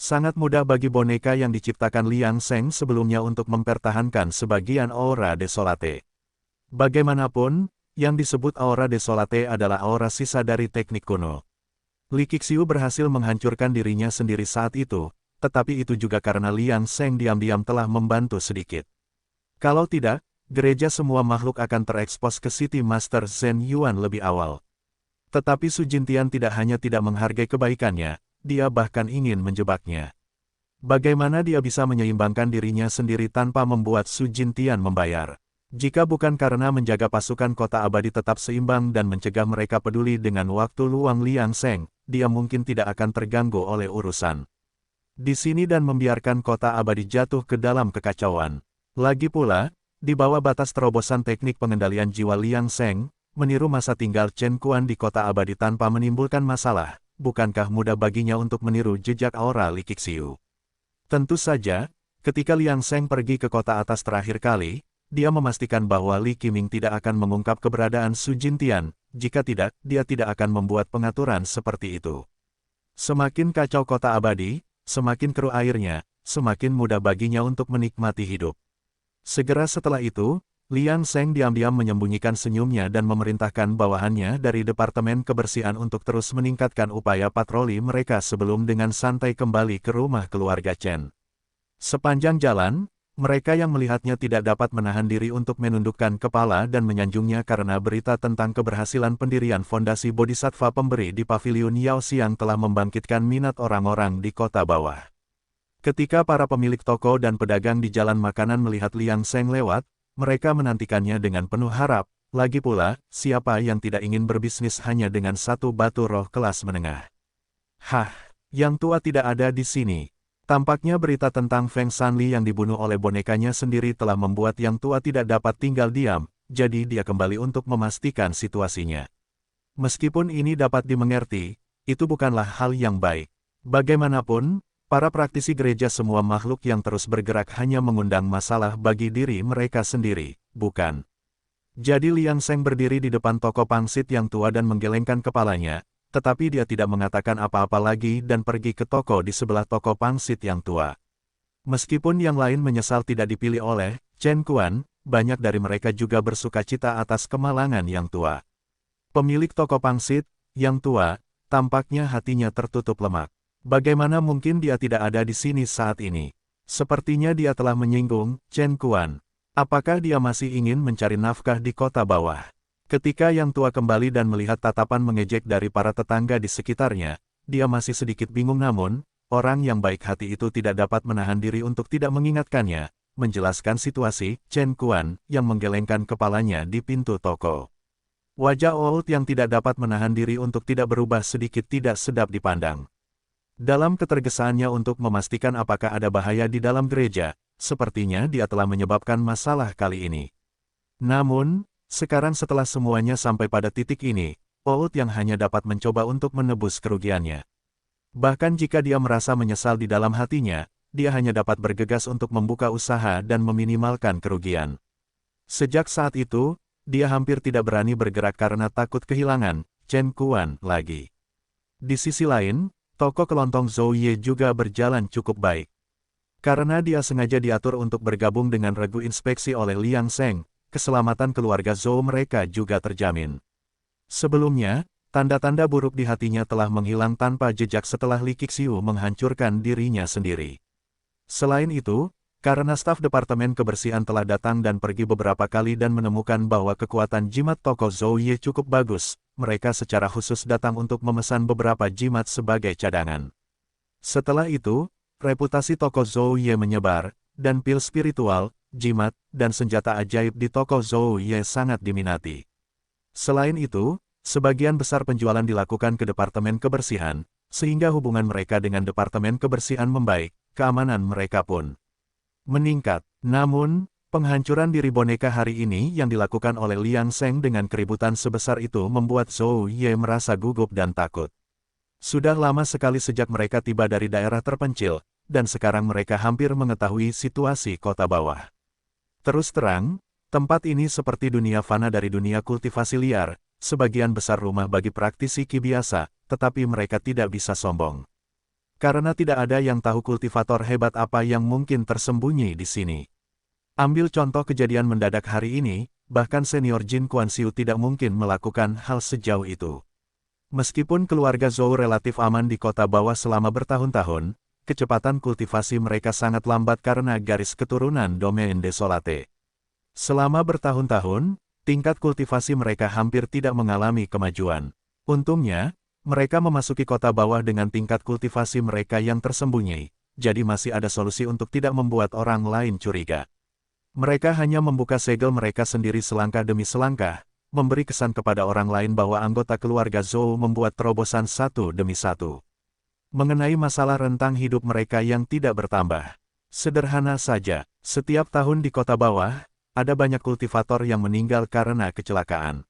Sangat mudah bagi boneka yang diciptakan Liang Sheng sebelumnya untuk mempertahankan sebagian aura desolate. Bagaimanapun, yang disebut aura desolate adalah aura sisa dari teknik kuno. Li Qixiu berhasil menghancurkan dirinya sendiri saat itu, tetapi itu juga karena Liang Sheng diam-diam telah membantu sedikit. Kalau tidak, gereja semua makhluk akan terekspos ke City Master Zhen Yuan lebih awal. Tetapi Su Jintian tidak hanya tidak menghargai kebaikannya, dia bahkan ingin menjebaknya. Bagaimana dia bisa menyeimbangkan dirinya sendiri tanpa membuat Su Jintian membayar? Jika bukan karena menjaga pasukan kota abadi tetap seimbang dan mencegah mereka peduli dengan waktu luang Liang Sheng, dia mungkin tidak akan terganggu oleh urusan di sini dan membiarkan kota abadi jatuh ke dalam kekacauan. Lagi pula, di bawah batas terobosan teknik pengendalian jiwa Liang Sheng, meniru masa tinggal Chen Kuan di kota abadi tanpa menimbulkan masalah, bukankah mudah baginya untuk meniru jejak aura Li Qixiu? Tentu saja, ketika Liang Sheng pergi ke kota atas terakhir kali, dia memastikan bahwa Li Qiming tidak akan mengungkap keberadaan Su Jintian, jika tidak, dia tidak akan membuat pengaturan seperti itu. Semakin kacau kota abadi, semakin keruh airnya, semakin mudah baginya untuk menikmati hidup. Segera setelah itu, Liang Sheng diam-diam menyembunyikan senyumnya dan memerintahkan bawahannya dari Departemen Kebersihan untuk terus meningkatkan upaya patroli mereka sebelum dengan santai kembali ke rumah keluarga Chen. Sepanjang jalan, mereka yang melihatnya tidak dapat menahan diri untuk menundukkan kepala dan menyanjungnya karena berita tentang keberhasilan pendirian fondasi Bodhisattva pemberi di Paviliun Yaoxiang telah membangkitkan minat orang-orang di kota bawah. Ketika para pemilik toko dan pedagang di jalan makanan melihat Liang Sheng lewat, mereka menantikannya dengan penuh harap. Lagi pula, siapa yang tidak ingin berbisnis hanya dengan satu batu roh kelas menengah? Hah, yang tua tidak ada di sini. Tampaknya berita tentang Feng Shanli yang dibunuh oleh bonekanya sendiri telah membuat yang tua tidak dapat tinggal diam, jadi dia kembali untuk memastikan situasinya. Meskipun ini dapat dimengerti, itu bukanlah hal yang baik. Bagaimanapun, para praktisi gereja semua makhluk yang terus bergerak hanya mengundang masalah bagi diri mereka sendiri, bukan? Jadi Liang Sheng berdiri di depan toko pangsit yang tua dan menggelengkan kepalanya, tetapi dia tidak mengatakan apa-apa lagi dan pergi ke toko di sebelah toko pangsit yang tua. Meskipun yang lain menyesal tidak dipilih oleh Chen Kuan, banyak dari mereka juga bersukacita atas kemalangan yang tua. Pemilik toko pangsit, yang tua, tampaknya hatinya tertutup lemak. Bagaimana mungkin dia tidak ada di sini saat ini? Sepertinya dia telah menyinggung Chen Kuan. Apakah dia masih ingin mencari nafkah di kota bawah? Ketika yang tua kembali dan melihat tatapan mengejek dari para tetangga di sekitarnya, dia masih sedikit bingung namun, orang yang baik hati itu tidak dapat menahan diri untuk tidak mengingatkannya, menjelaskan situasi Chen Kuan yang menggelengkan kepalanya di pintu toko. Wajah Old yang tidak dapat menahan diri untuk tidak berubah sedikit tidak sedap dipandang. Dalam ketergesaannya untuk memastikan apakah ada bahaya di dalam gereja, sepertinya dia telah menyebabkan masalah kali ini. Namun, sekarang setelah semuanya sampai pada titik ini, Old yang hanya dapat mencoba untuk menebus kerugiannya. Bahkan jika dia merasa menyesal di dalam hatinya, dia hanya dapat bergegas untuk membuka usaha dan meminimalkan kerugian. Sejak saat itu, dia hampir tidak berani bergerak karena takut kehilangan Chen Kuan lagi. Di sisi lain, toko kelontong Zhou Ye juga berjalan cukup baik. Karena dia sengaja diatur untuk bergabung dengan regu inspeksi oleh Liang Sheng, keselamatan keluarga Zhou mereka juga terjamin. Sebelumnya, tanda-tanda buruk di hatinya telah menghilang tanpa jejak setelah Li Qixiu menghancurkan dirinya sendiri. Selain itu, karena staf Departemen Kebersihan telah datang dan pergi beberapa kali dan menemukan bahwa kekuatan jimat toko Zhou Ye cukup bagus, mereka secara khusus datang untuk memesan beberapa jimat sebagai cadangan. Setelah itu, reputasi toko Zhou Ye menyebar, dan pil spiritual, jimat, dan senjata ajaib di toko Zhou Ye sangat diminati. Selain itu, sebagian besar penjualan dilakukan ke Departemen Kebersihan, sehingga hubungan mereka dengan Departemen Kebersihan membaik, keamanan mereka pun meningkat. Namun, penghancuran diri boneka hari ini yang dilakukan oleh Liang Sheng dengan keributan sebesar itu membuat Zhou Ye merasa gugup dan takut. Sudah lama sekali sejak mereka tiba dari daerah terpencil, dan sekarang mereka hampir mengetahui situasi kota bawah. Terus terang, tempat ini seperti dunia fana dari dunia kultivasi liar, sebagian besar rumah bagi praktisi Qi biasa, tetapi mereka tidak bisa sombong. Karena tidak ada yang tahu kultivator hebat apa yang mungkin tersembunyi di sini. Ambil contoh kejadian mendadak hari ini, bahkan senior Jin Kuan-Siu tidak mungkin melakukan hal sejauh itu. Meskipun keluarga Zhou relatif aman di kota bawah selama bertahun-tahun, kecepatan kultivasi mereka sangat lambat karena garis keturunan Domain Desolate. Selama bertahun-tahun, tingkat kultivasi mereka hampir tidak mengalami kemajuan. Untungnya, mereka memasuki kota bawah dengan tingkat kultivasi mereka yang tersembunyi, jadi masih ada solusi untuk tidak membuat orang lain curiga. Mereka hanya membuka segel mereka sendiri selangkah demi selangkah, memberi kesan kepada orang lain bahwa anggota keluarga Zhou membuat terobosan satu demi satu. Mengenai masalah rentang hidup mereka yang tidak bertambah. Sederhana saja, setiap tahun di kota bawah, ada banyak kultivator yang meninggal karena kecelakaan.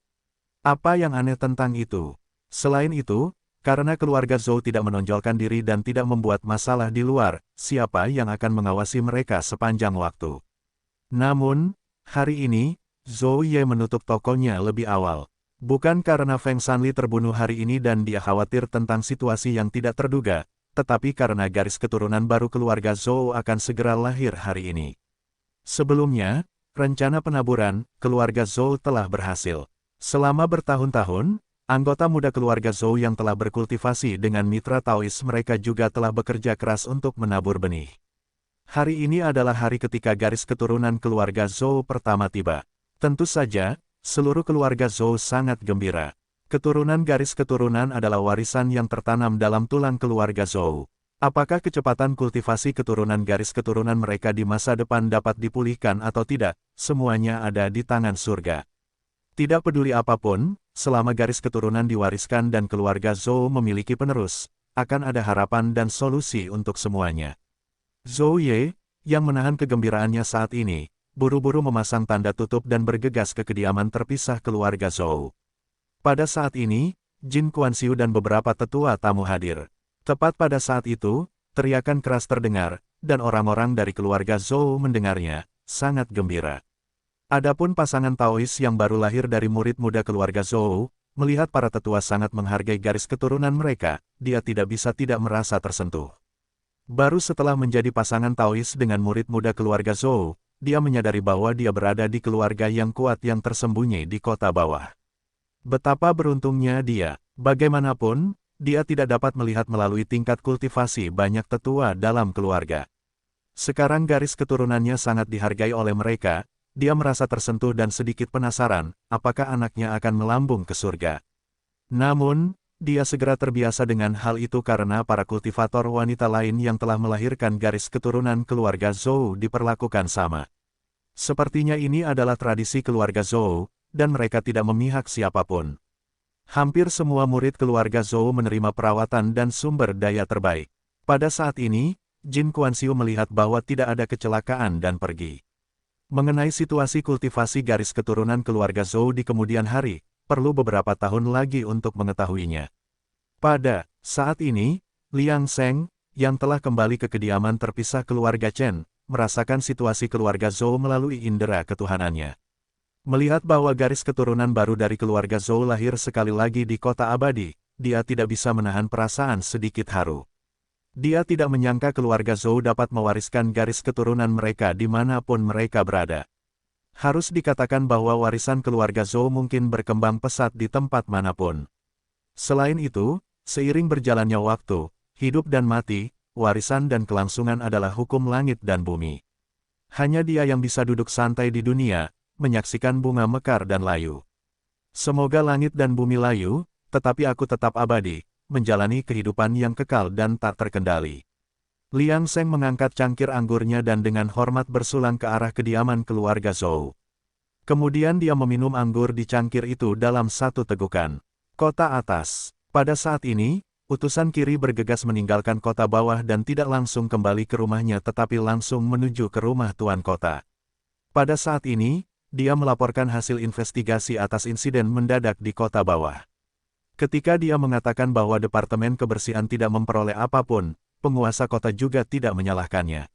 Apa yang aneh tentang itu? Selain itu, karena keluarga Zhou tidak menonjolkan diri dan tidak membuat masalah di luar, siapa yang akan mengawasi mereka sepanjang waktu? Namun, hari ini, Zhou Ye menutup tokonya lebih awal. Bukan karena Feng Shanli terbunuh hari ini dan dia khawatir tentang situasi yang tidak terduga, tetapi karena garis keturunan baru keluarga Zhou akan segera lahir hari ini. Sebelumnya, rencana penaburan keluarga Zhou telah berhasil. Selama bertahun-tahun, anggota muda keluarga Zhou yang telah berkultivasi dengan mitra Taois mereka juga telah bekerja keras untuk menabur benih. Hari ini adalah hari ketika garis keturunan keluarga Zhou pertama tiba. Tentu saja, seluruh keluarga Zhou sangat gembira. Keturunan garis keturunan adalah warisan yang tertanam dalam tulang keluarga Zhou. Apakah kecepatan kultivasi keturunan garis keturunan mereka di masa depan dapat dipulihkan atau tidak, semuanya ada di tangan surga. Tidak peduli apapun, selama garis keturunan diwariskan dan keluarga Zhou memiliki penerus, akan ada harapan dan solusi untuk semuanya. Zhou Ye, yang menahan kegembiraannya saat ini, buru-buru memasang tanda tutup dan bergegas ke kediaman terpisah keluarga Zhou. Pada saat ini, Jin Kuan-Siu dan beberapa tetua tamu hadir. Tepat pada saat itu, teriakan keras terdengar, dan orang-orang dari keluarga Zhou mendengarnya, sangat gembira. Adapun pasangan Taois yang baru lahir dari murid muda keluarga Zhou, melihat para tetua sangat menghargai garis keturunan mereka, dia tidak bisa tidak merasa tersentuh. Baru setelah menjadi pasangan Taois dengan murid muda keluarga Zhou, dia menyadari bahwa dia berada di keluarga yang kuat yang tersembunyi di kota bawah. Betapa beruntungnya dia. Bagaimanapun, dia tidak dapat melihat melalui tingkat kultivasi banyak tetua dalam keluarga. Sekarang garis keturunannya sangat dihargai oleh mereka, dia merasa tersentuh dan sedikit penasaran, apakah anaknya akan melambung ke surga. Namun, dia segera terbiasa dengan hal itu karena para kultivator wanita lain yang telah melahirkan garis keturunan keluarga Zhou diperlakukan sama. Sepertinya ini adalah tradisi keluarga Zhou, dan mereka tidak memihak siapapun. Hampir semua murid keluarga Zhou menerima perawatan dan sumber daya terbaik. Pada saat ini, Jin Kuanxiu melihat bahwa tidak ada kecelakaan dan pergi. Mengenai situasi kultivasi garis keturunan keluarga Zhou di kemudian hari, perlu beberapa tahun lagi untuk mengetahuinya. Pada saat ini, Liang Sheng, yang telah kembali ke kediaman terpisah keluarga Chen, merasakan situasi keluarga Zhou melalui indera ketuhanannya. Melihat bahwa garis keturunan baru dari keluarga Zhou lahir sekali lagi di kota abadi, dia tidak bisa menahan perasaan sedikit haru. Dia tidak menyangka keluarga Zhou dapat mewariskan garis keturunan mereka dimanapun mereka berada. Harus dikatakan bahwa warisan keluarga Zhou mungkin berkembang pesat di tempat manapun. Selain itu, seiring berjalannya waktu, hidup dan mati, warisan dan kelangsungan adalah hukum langit dan bumi. Hanya dia yang bisa duduk santai di dunia, menyaksikan bunga mekar dan layu. Semoga langit dan bumi layu, tetapi aku tetap abadi, menjalani kehidupan yang kekal dan tak terkendali. Liang Sheng mengangkat cangkir anggurnya dan dengan hormat bersulang ke arah kediaman keluarga Zhou. Kemudian dia meminum anggur di cangkir itu dalam satu tegukan. Kota atas. Pada saat ini, utusan kiri bergegas meninggalkan kota bawah dan tidak langsung kembali ke rumahnya tetapi langsung menuju ke rumah tuan kota. Pada saat ini, dia melaporkan hasil investigasi atas insiden mendadak di kota bawah. Ketika dia mengatakan bahwa Departemen Kebersihan tidak memperoleh apapun, penguasa kota juga tidak menyalahkannya.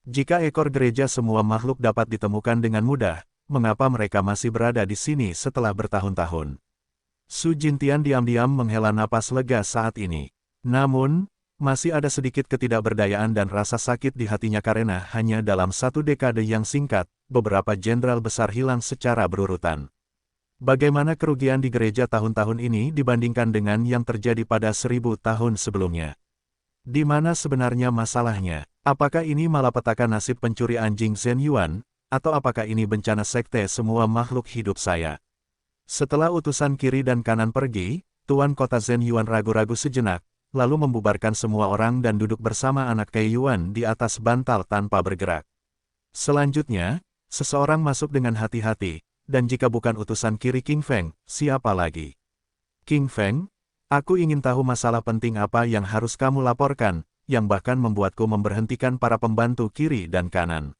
Jika ekor gereja semua makhluk dapat ditemukan dengan mudah, mengapa mereka masih berada di sini setelah bertahun-tahun? Su Jintian diam-diam menghela napas lega saat ini. Namun, masih ada sedikit ketidakberdayaan dan rasa sakit di hatinya karena hanya dalam satu dekade yang singkat, beberapa jenderal besar hilang secara berurutan. Bagaimana kerugian di gereja tahun-tahun ini dibandingkan dengan yang terjadi pada 1000 tahun sebelumnya? Di mana sebenarnya masalahnya? Apakah ini malapetaka nasib pencuri anjing Zhen Yuan, atau apakah ini bencana sekte semua makhluk hidup saya? Setelah utusan kiri dan kanan pergi, tuan kota Zhen Yuan ragu-ragu sejenak, lalu membubarkan semua orang dan duduk bersama anak Kei Yuan di atas bantal tanpa bergerak. Selanjutnya, seseorang masuk dengan hati-hati, dan jika bukan utusan kiri King Feng, siapa lagi? King Feng? Aku ingin tahu masalah penting apa yang harus kamu laporkan, yang bahkan membuatku memberhentikan para pembantu kiri dan kanan.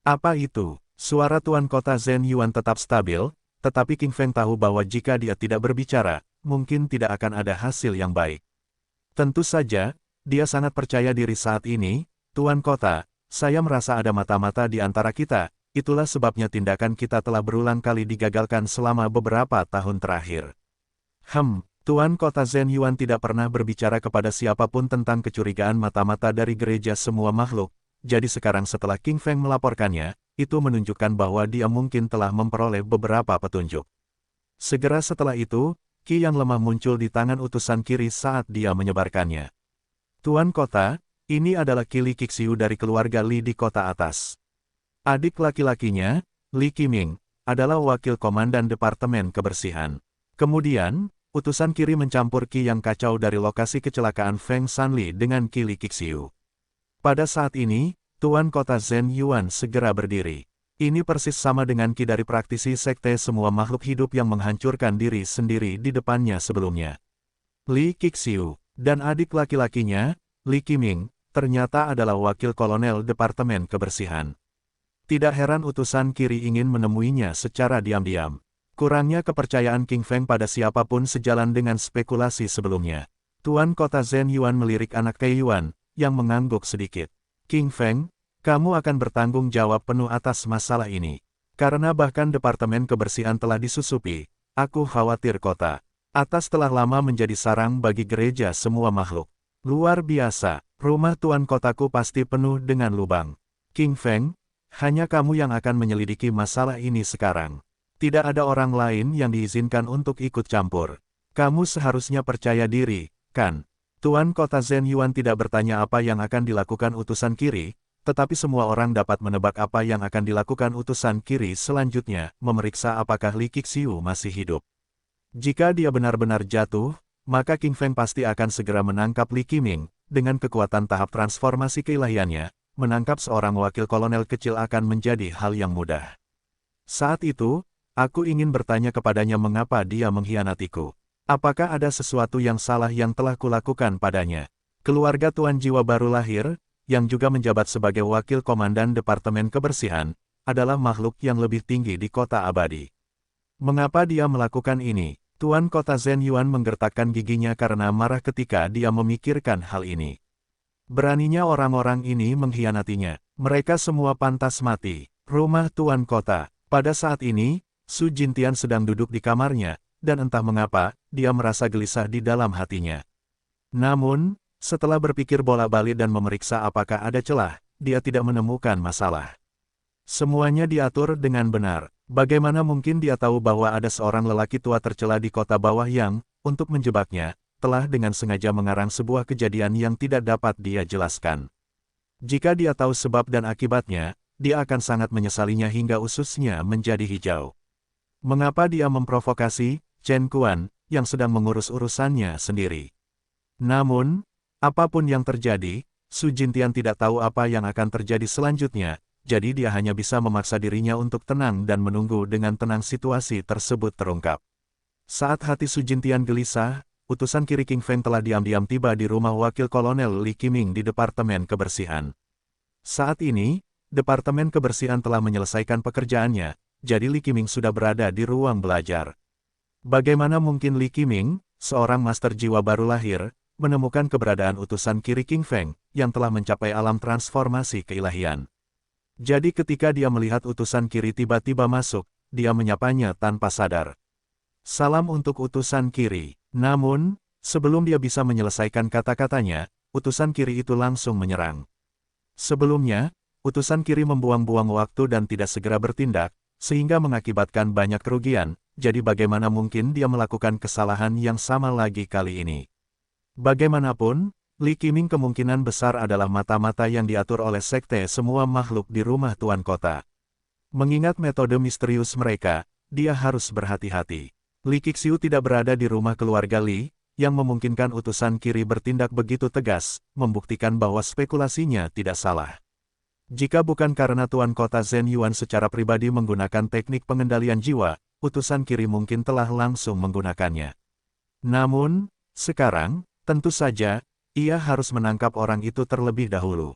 Apa itu? Suara tuan kota Zhen Yuan tetap stabil, tetapi King Feng tahu bahwa jika dia tidak berbicara, mungkin tidak akan ada hasil yang baik. Tentu saja, dia sangat percaya diri saat ini, tuan kota, saya merasa ada mata-mata di antara kita, itulah sebabnya tindakan kita telah berulang kali digagalkan selama beberapa tahun terakhir. Tuan kota Zhen Yuan tidak pernah berbicara kepada siapapun tentang kecurigaan mata-mata dari gereja semua makhluk, jadi sekarang setelah King Feng melaporkannya, itu menunjukkan bahwa dia mungkin telah memperoleh beberapa petunjuk. Segera setelah itu, Ki yang lemah muncul di tangan utusan kiri saat dia menyebarkannya. Tuan kota, ini adalah Ki Li Qixiu dari keluarga Li di kota atas. Adik laki-lakinya, Li Qiming, adalah wakil komandan Departemen Kebersihan. Kemudian, utusan kiri mencampur Ki yang kacau dari lokasi kecelakaan Feng Shanli dengan Ki Li Qixiu. Pada saat ini, tuan kota Zhen Yuan segera berdiri. Ini persis sama dengan Ki dari praktisi sekte semua makhluk hidup yang menghancurkan diri sendiri di depannya sebelumnya. Li Qixiu, dan adik laki-lakinya, Li Qiming, ternyata adalah wakil kolonel Departemen Kebersihan. Tidak heran utusan kiri ingin menemuinya secara diam-diam. Kurangnya kepercayaan King Feng pada siapapun sejalan dengan spekulasi sebelumnya. Tuan kota Zhen Yuan melirik anak Kei Yuan, yang mengangguk sedikit. King Feng, kamu akan bertanggung jawab penuh atas masalah ini. Karena bahkan Departemen Kebersihan telah disusupi, aku khawatir kota atas telah lama menjadi sarang bagi gereja semua makhluk. Luar biasa, rumah tuan kotaku pasti penuh dengan lubang. King Feng, hanya kamu yang akan menyelidiki masalah ini sekarang. Tidak ada orang lain yang diizinkan untuk ikut campur. Kamu seharusnya percaya diri, kan? Tuan Kota Zhen Yuan tidak bertanya apa yang akan dilakukan utusan kiri, tetapi semua orang dapat menebak apa yang akan dilakukan utusan kiri selanjutnya, memeriksa apakah Li Qixiu masih hidup. Jika dia benar-benar jatuh, maka King Feng pasti akan segera menangkap Li Qiming. Dengan kekuatan tahap transformasi keilahiannya, menangkap seorang wakil kolonel kecil akan menjadi hal yang mudah. Saat itu, aku ingin bertanya kepadanya mengapa dia mengkhianatiku. Apakah ada sesuatu yang salah yang telah kulakukan padanya? Keluarga Tuan Jiwa Baru Lahir, yang juga menjabat sebagai wakil komandan Departemen Kebersihan, adalah makhluk yang lebih tinggi di kota abadi. Mengapa dia melakukan ini? Tuan Kota Zhen Yuan menggertakkan giginya karena marah ketika dia memikirkan hal ini. Beraninya orang-orang ini mengkhianatinya. Mereka semua pantas mati. Rumah Tuan Kota. Pada saat ini, Su Jintian sedang duduk di kamarnya, dan entah mengapa, dia merasa gelisah di dalam hatinya. Namun, setelah berpikir bolak-balik dan memeriksa apakah ada celah, dia tidak menemukan masalah. Semuanya diatur dengan benar. Bagaimana mungkin dia tahu bahwa ada seorang lelaki tua tercela di kota bawah yang, untuk menjebaknya, telah dengan sengaja mengarang sebuah kejadian yang tidak dapat dia jelaskan. Jika dia tahu sebab dan akibatnya, dia akan sangat menyesalinya hingga ususnya menjadi hijau. Mengapa dia memprovokasi Chen Kuan, yang sedang mengurus urusannya sendiri? Namun, apapun yang terjadi, Su Jintian tidak tahu apa yang akan terjadi selanjutnya, jadi dia hanya bisa memaksa dirinya untuk tenang dan menunggu dengan tenang situasi tersebut terungkap. Saat hati Su Jintian gelisah, utusan kiri King Feng telah diam-diam tiba di rumah wakil kolonel Li Qiming di Departemen Kebersihan. Saat ini, Departemen Kebersihan telah menyelesaikan pekerjaannya, jadi Li Qiming sudah berada di ruang belajar. Bagaimana mungkin Li Qiming, seorang master jiwa baru lahir, menemukan keberadaan utusan kiri King Feng, yang telah mencapai alam transformasi keilahian? Jadi ketika dia melihat utusan kiri tiba-tiba masuk, dia menyapanya tanpa sadar. Salam untuk utusan kiri. Namun, sebelum dia bisa menyelesaikan kata-katanya, utusan kiri itu langsung menyerang. Sebelumnya, utusan kiri membuang-buang waktu dan tidak segera bertindak, sehingga mengakibatkan banyak kerugian, jadi bagaimana mungkin dia melakukan kesalahan yang sama lagi kali ini? Bagaimanapun, Li Qiming kemungkinan besar adalah mata-mata yang diatur oleh sekte semua makhluk di rumah Tuan Kota. Mengingat metode misterius mereka, dia harus berhati-hati. Li Qixiu tidak berada di rumah keluarga Li, yang memungkinkan utusan kiri bertindak begitu tegas, membuktikan bahwa spekulasinya tidak salah. Jika bukan karena Tuan Kota Zhen Yuan secara pribadi menggunakan teknik pengendalian jiwa, utusan kiri mungkin telah langsung menggunakannya. Namun, sekarang, tentu saja, ia harus menangkap orang itu terlebih dahulu.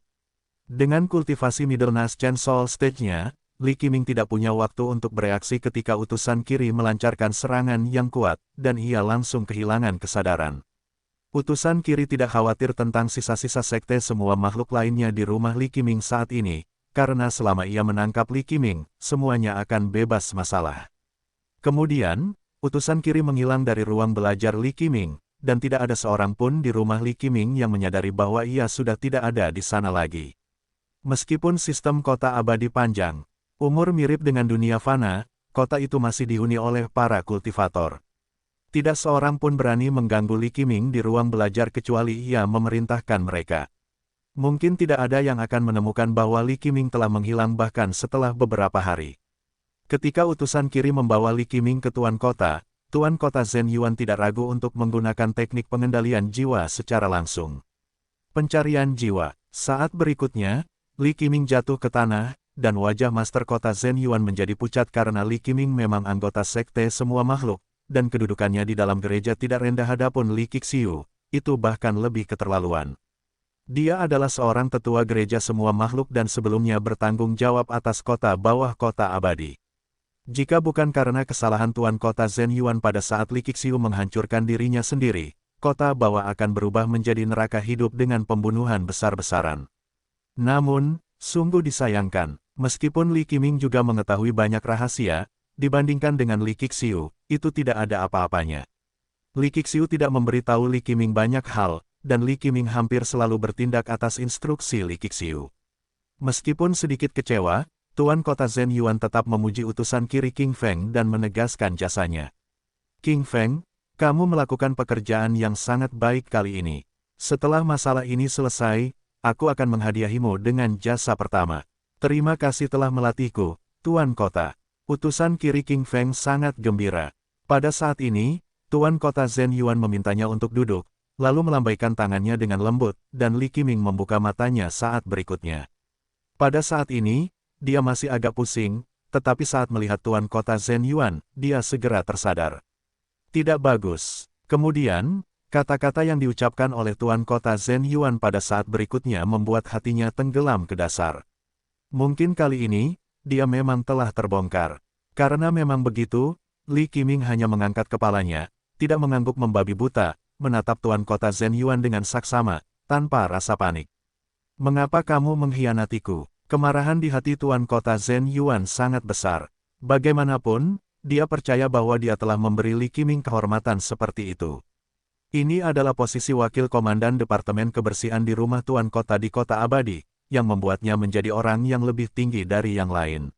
Dengan kultivasi Middle Chen Soul Stage-nya, Li Qiming tidak punya waktu untuk bereaksi ketika utusan kiri melancarkan serangan yang kuat, dan ia langsung kehilangan kesadaran. Utusan kiri tidak khawatir tentang sisa-sisa sekte semua makhluk lainnya di rumah Li Qiming saat ini, karena selama ia menangkap Li Qiming, semuanya akan bebas masalah. Kemudian, utusan kiri menghilang dari ruang belajar Li Qiming, dan tidak ada seorang pun di rumah Li Qiming yang menyadari bahwa ia sudah tidak ada di sana lagi. Meskipun sistem kota abadi panjang, umur mirip dengan dunia fana, kota itu masih dihuni oleh para kultivator. Tidak seorang pun berani mengganggu Li Qiming di ruang belajar kecuali ia memerintahkan mereka. Mungkin tidak ada yang akan menemukan bahwa Li Qiming telah menghilang bahkan setelah beberapa hari. Ketika utusan kiri membawa Li Qiming ke Tuan Kota Zhen Yuan tidak ragu untuk menggunakan teknik pengendalian jiwa secara langsung. Pencarian jiwa. Saat berikutnya, Li Qiming jatuh ke tanah, dan wajah Master Kota Zhen Yuan menjadi pucat karena Li Qiming memang anggota sekte semua makhluk, dan kedudukannya di dalam gereja tidak rendah hadapun Li Qixiu, itu bahkan lebih keterlaluan. Dia adalah seorang tetua gereja semua makhluk dan sebelumnya bertanggung jawab atas kota bawah kota abadi. Jika bukan karena kesalahan Tuan Kota Zhen Yuan pada saat Li Qixiu menghancurkan dirinya sendiri, kota bawah akan berubah menjadi neraka hidup dengan pembunuhan besar-besaran. Namun, sungguh disayangkan, meskipun Li Qiming juga mengetahui banyak rahasia, dibandingkan dengan Li Qixiu, itu tidak ada apa-apanya. Li Qixiu tidak memberitahu Li Qiming banyak hal, dan Li Qiming hampir selalu bertindak atas instruksi Li Qixiu. Meskipun sedikit kecewa, Tuan Kota Zhen Yuan tetap memuji utusan kiri King Feng dan menegaskan jasanya. King Feng, Kamu melakukan pekerjaan yang sangat baik kali ini. Setelah masalah ini selesai, aku akan menghadiahimu dengan jasa pertama. Terima kasih telah melatihku, Tuan Kota. Utusan kiri King Feng sangat gembira. Pada saat ini, Tuan Kota Zhen Yuan memintanya untuk duduk, lalu melambaikan tangannya dengan lembut, dan Li Qiming membuka matanya saat berikutnya. Pada saat ini, dia masih agak pusing, tetapi saat melihat Tuan Kota Zhen Yuan, dia segera tersadar. Tidak bagus. Kemudian, kata-kata yang diucapkan oleh Tuan Kota Zhen Yuan pada saat berikutnya membuat hatinya tenggelam ke dasar. Mungkin kali ini, dia memang telah terbongkar. Karena memang begitu, Li Qiming hanya mengangkat kepalanya, tidak mengangguk membabi buta, menatap Tuan Kota Zhen Yuan dengan saksama, tanpa rasa panik. Mengapa kamu mengkhianatiku? Kemarahan di hati Tuan Kota Zhen Yuan sangat besar. Bagaimanapun, dia percaya bahwa dia telah memberi Li Qiming kehormatan seperti itu. Ini adalah posisi wakil komandan Departemen Kebersihan di rumah Tuan Kota di Kota Abadi, yang membuatnya menjadi orang yang lebih tinggi dari yang lain.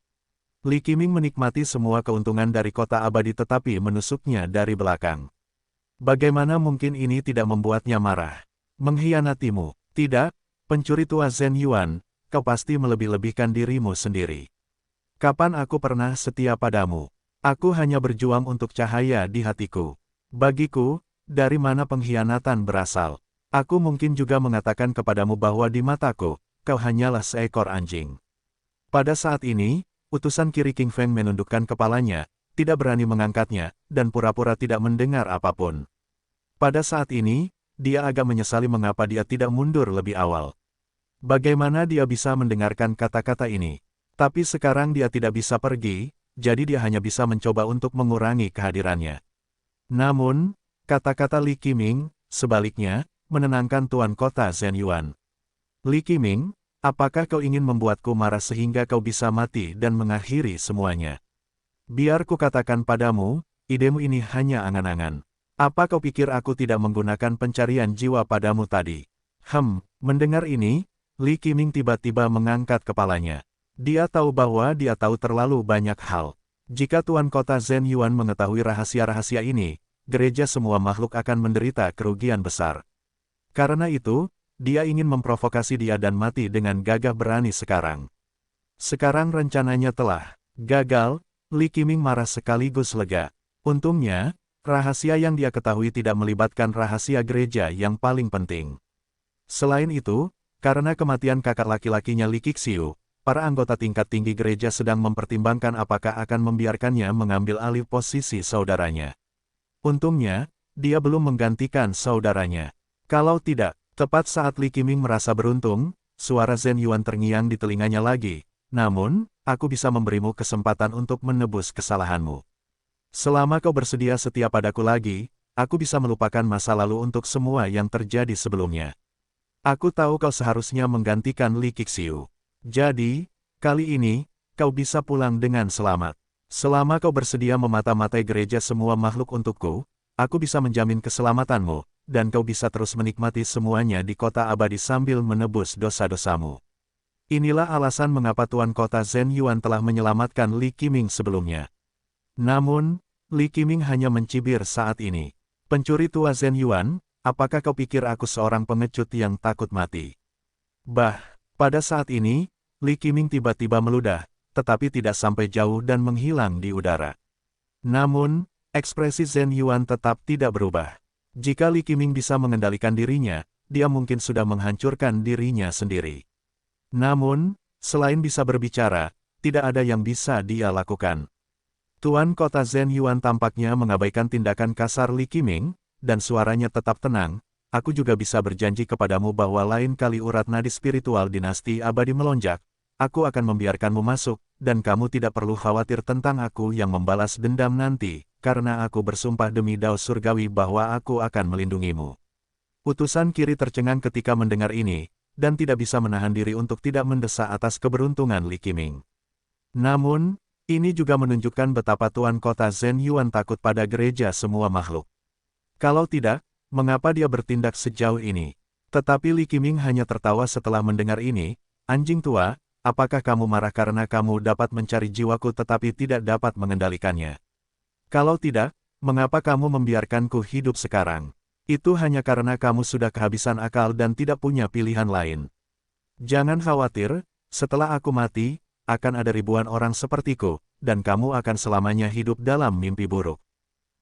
Li Qiming menikmati semua keuntungan dari Kota Abadi tetapi menusuknya dari belakang. Bagaimana mungkin ini tidak membuatnya marah? Mengkhianatimu? Tidak, pencuri tua Zhen Yuan, kau pasti melebih-lebihkan dirimu sendiri. Kapan aku pernah setia padamu? Aku hanya berjuang untuk cahaya di hatiku. Bagiku, dari mana pengkhianatan berasal? Aku mungkin juga mengatakan kepadamu bahwa di mataku, kau hanyalah seekor anjing. Pada saat ini, utusan kiri King Feng menundukkan kepalanya, tidak berani mengangkatnya, dan pura-pura tidak mendengar apapun. Pada saat ini, dia agak menyesali mengapa dia tidak mundur lebih awal. Bagaimana dia bisa mendengarkan kata-kata ini? Tapi sekarang dia tidak bisa pergi, jadi dia hanya bisa mencoba untuk mengurangi kehadirannya. Namun, kata-kata Li Qiming, sebaliknya, menenangkan Tuan Kota Zhen Yuan. Li Qiming, apakah kau ingin membuatku marah sehingga kau bisa mati dan mengakhiri semuanya? Biar ku katakan padamu, idemu ini hanya angan-angan. Apa kau pikir aku tidak menggunakan pencarian jiwa padamu tadi? Mendengar ini, Li Qiming tiba-tiba mengangkat kepalanya. Dia tahu bahwa dia tahu terlalu banyak hal. Jika Tuan Kota Zhen Yuan mengetahui rahasia-rahasia ini, gereja semua makhluk akan menderita kerugian besar. Karena itu, dia ingin memprovokasi dia dan mati dengan gagah berani sekarang. Sekarang rencananya telah gagal, Li Qiming marah sekaligus lega. Untungnya, rahasia yang dia ketahui tidak melibatkan rahasia gereja yang paling penting. Selain itu, karena kematian kakak laki-lakinya Li Qixiu, para anggota tingkat tinggi gereja sedang mempertimbangkan apakah akan membiarkannya mengambil alih posisi saudaranya. Untungnya, dia belum menggantikan saudaranya. Kalau tidak, tepat saat Li Qiming merasa beruntung, suara Zhen Yuan terngiang di telinganya lagi. Namun, aku bisa memberimu kesempatan untuk menebus kesalahanmu. Selama kau bersedia setia padaku lagi, aku bisa melupakan masa lalu untuk semua yang terjadi sebelumnya. Aku tahu kau seharusnya menggantikan Li Qixiu. Jadi, kali ini, kau bisa pulang dengan selamat. Selama kau bersedia memata-matai gereja semua makhluk untukku, aku bisa menjamin keselamatanmu, dan kau bisa terus menikmati semuanya di Kota Abadi sambil menebus dosa-dosamu. Inilah alasan mengapa Tuan Kota Zhen Yuan telah menyelamatkan Li Qiming sebelumnya. Namun, Li Qiming hanya mencibir saat ini. Pencuri tua Zhen Yuan, apakah kau pikir aku seorang pengecut yang takut mati? Pada saat ini, Li Qiming tiba-tiba meludah, tetapi tidak sampai jauh dan menghilang di udara. Namun, ekspresi Zhen Yuan tetap tidak berubah. Jika Li Qiming bisa mengendalikan dirinya, dia mungkin sudah menghancurkan dirinya sendiri. Namun, selain bisa berbicara, tidak ada yang bisa dia lakukan. Tuan Kota Zhen Yuan tampaknya mengabaikan tindakan kasar Li Qiming, dan suaranya tetap tenang. Aku juga bisa berjanji kepadamu bahwa lain kali urat nadi spiritual dinasti abadi melonjak, aku akan membiarkanmu masuk, dan kamu tidak perlu khawatir tentang aku yang membalas dendam nanti, karena aku bersumpah demi Dao Surgawi bahwa aku akan melindungimu. Utusan kiri tercengang ketika mendengar ini, dan tidak bisa menahan diri untuk tidak mendesak atas keberuntungan Li Qiming. Namun, ini juga menunjukkan betapa Tuan Kota Zhen Yuan takut pada gereja semua makhluk. Kalau tidak, mengapa dia bertindak sejauh ini? Tetapi Li Qiming hanya tertawa setelah mendengar ini. Anjing tua, apakah kamu marah karena kamu dapat mencari jiwaku tetapi tidak dapat mengendalikannya? Kalau tidak, mengapa kamu membiarkanku hidup sekarang? Itu hanya karena kamu sudah kehabisan akal dan tidak punya pilihan lain. Jangan khawatir, setelah aku mati, akan ada ribuan orang sepertiku, dan kamu akan selamanya hidup dalam mimpi buruk.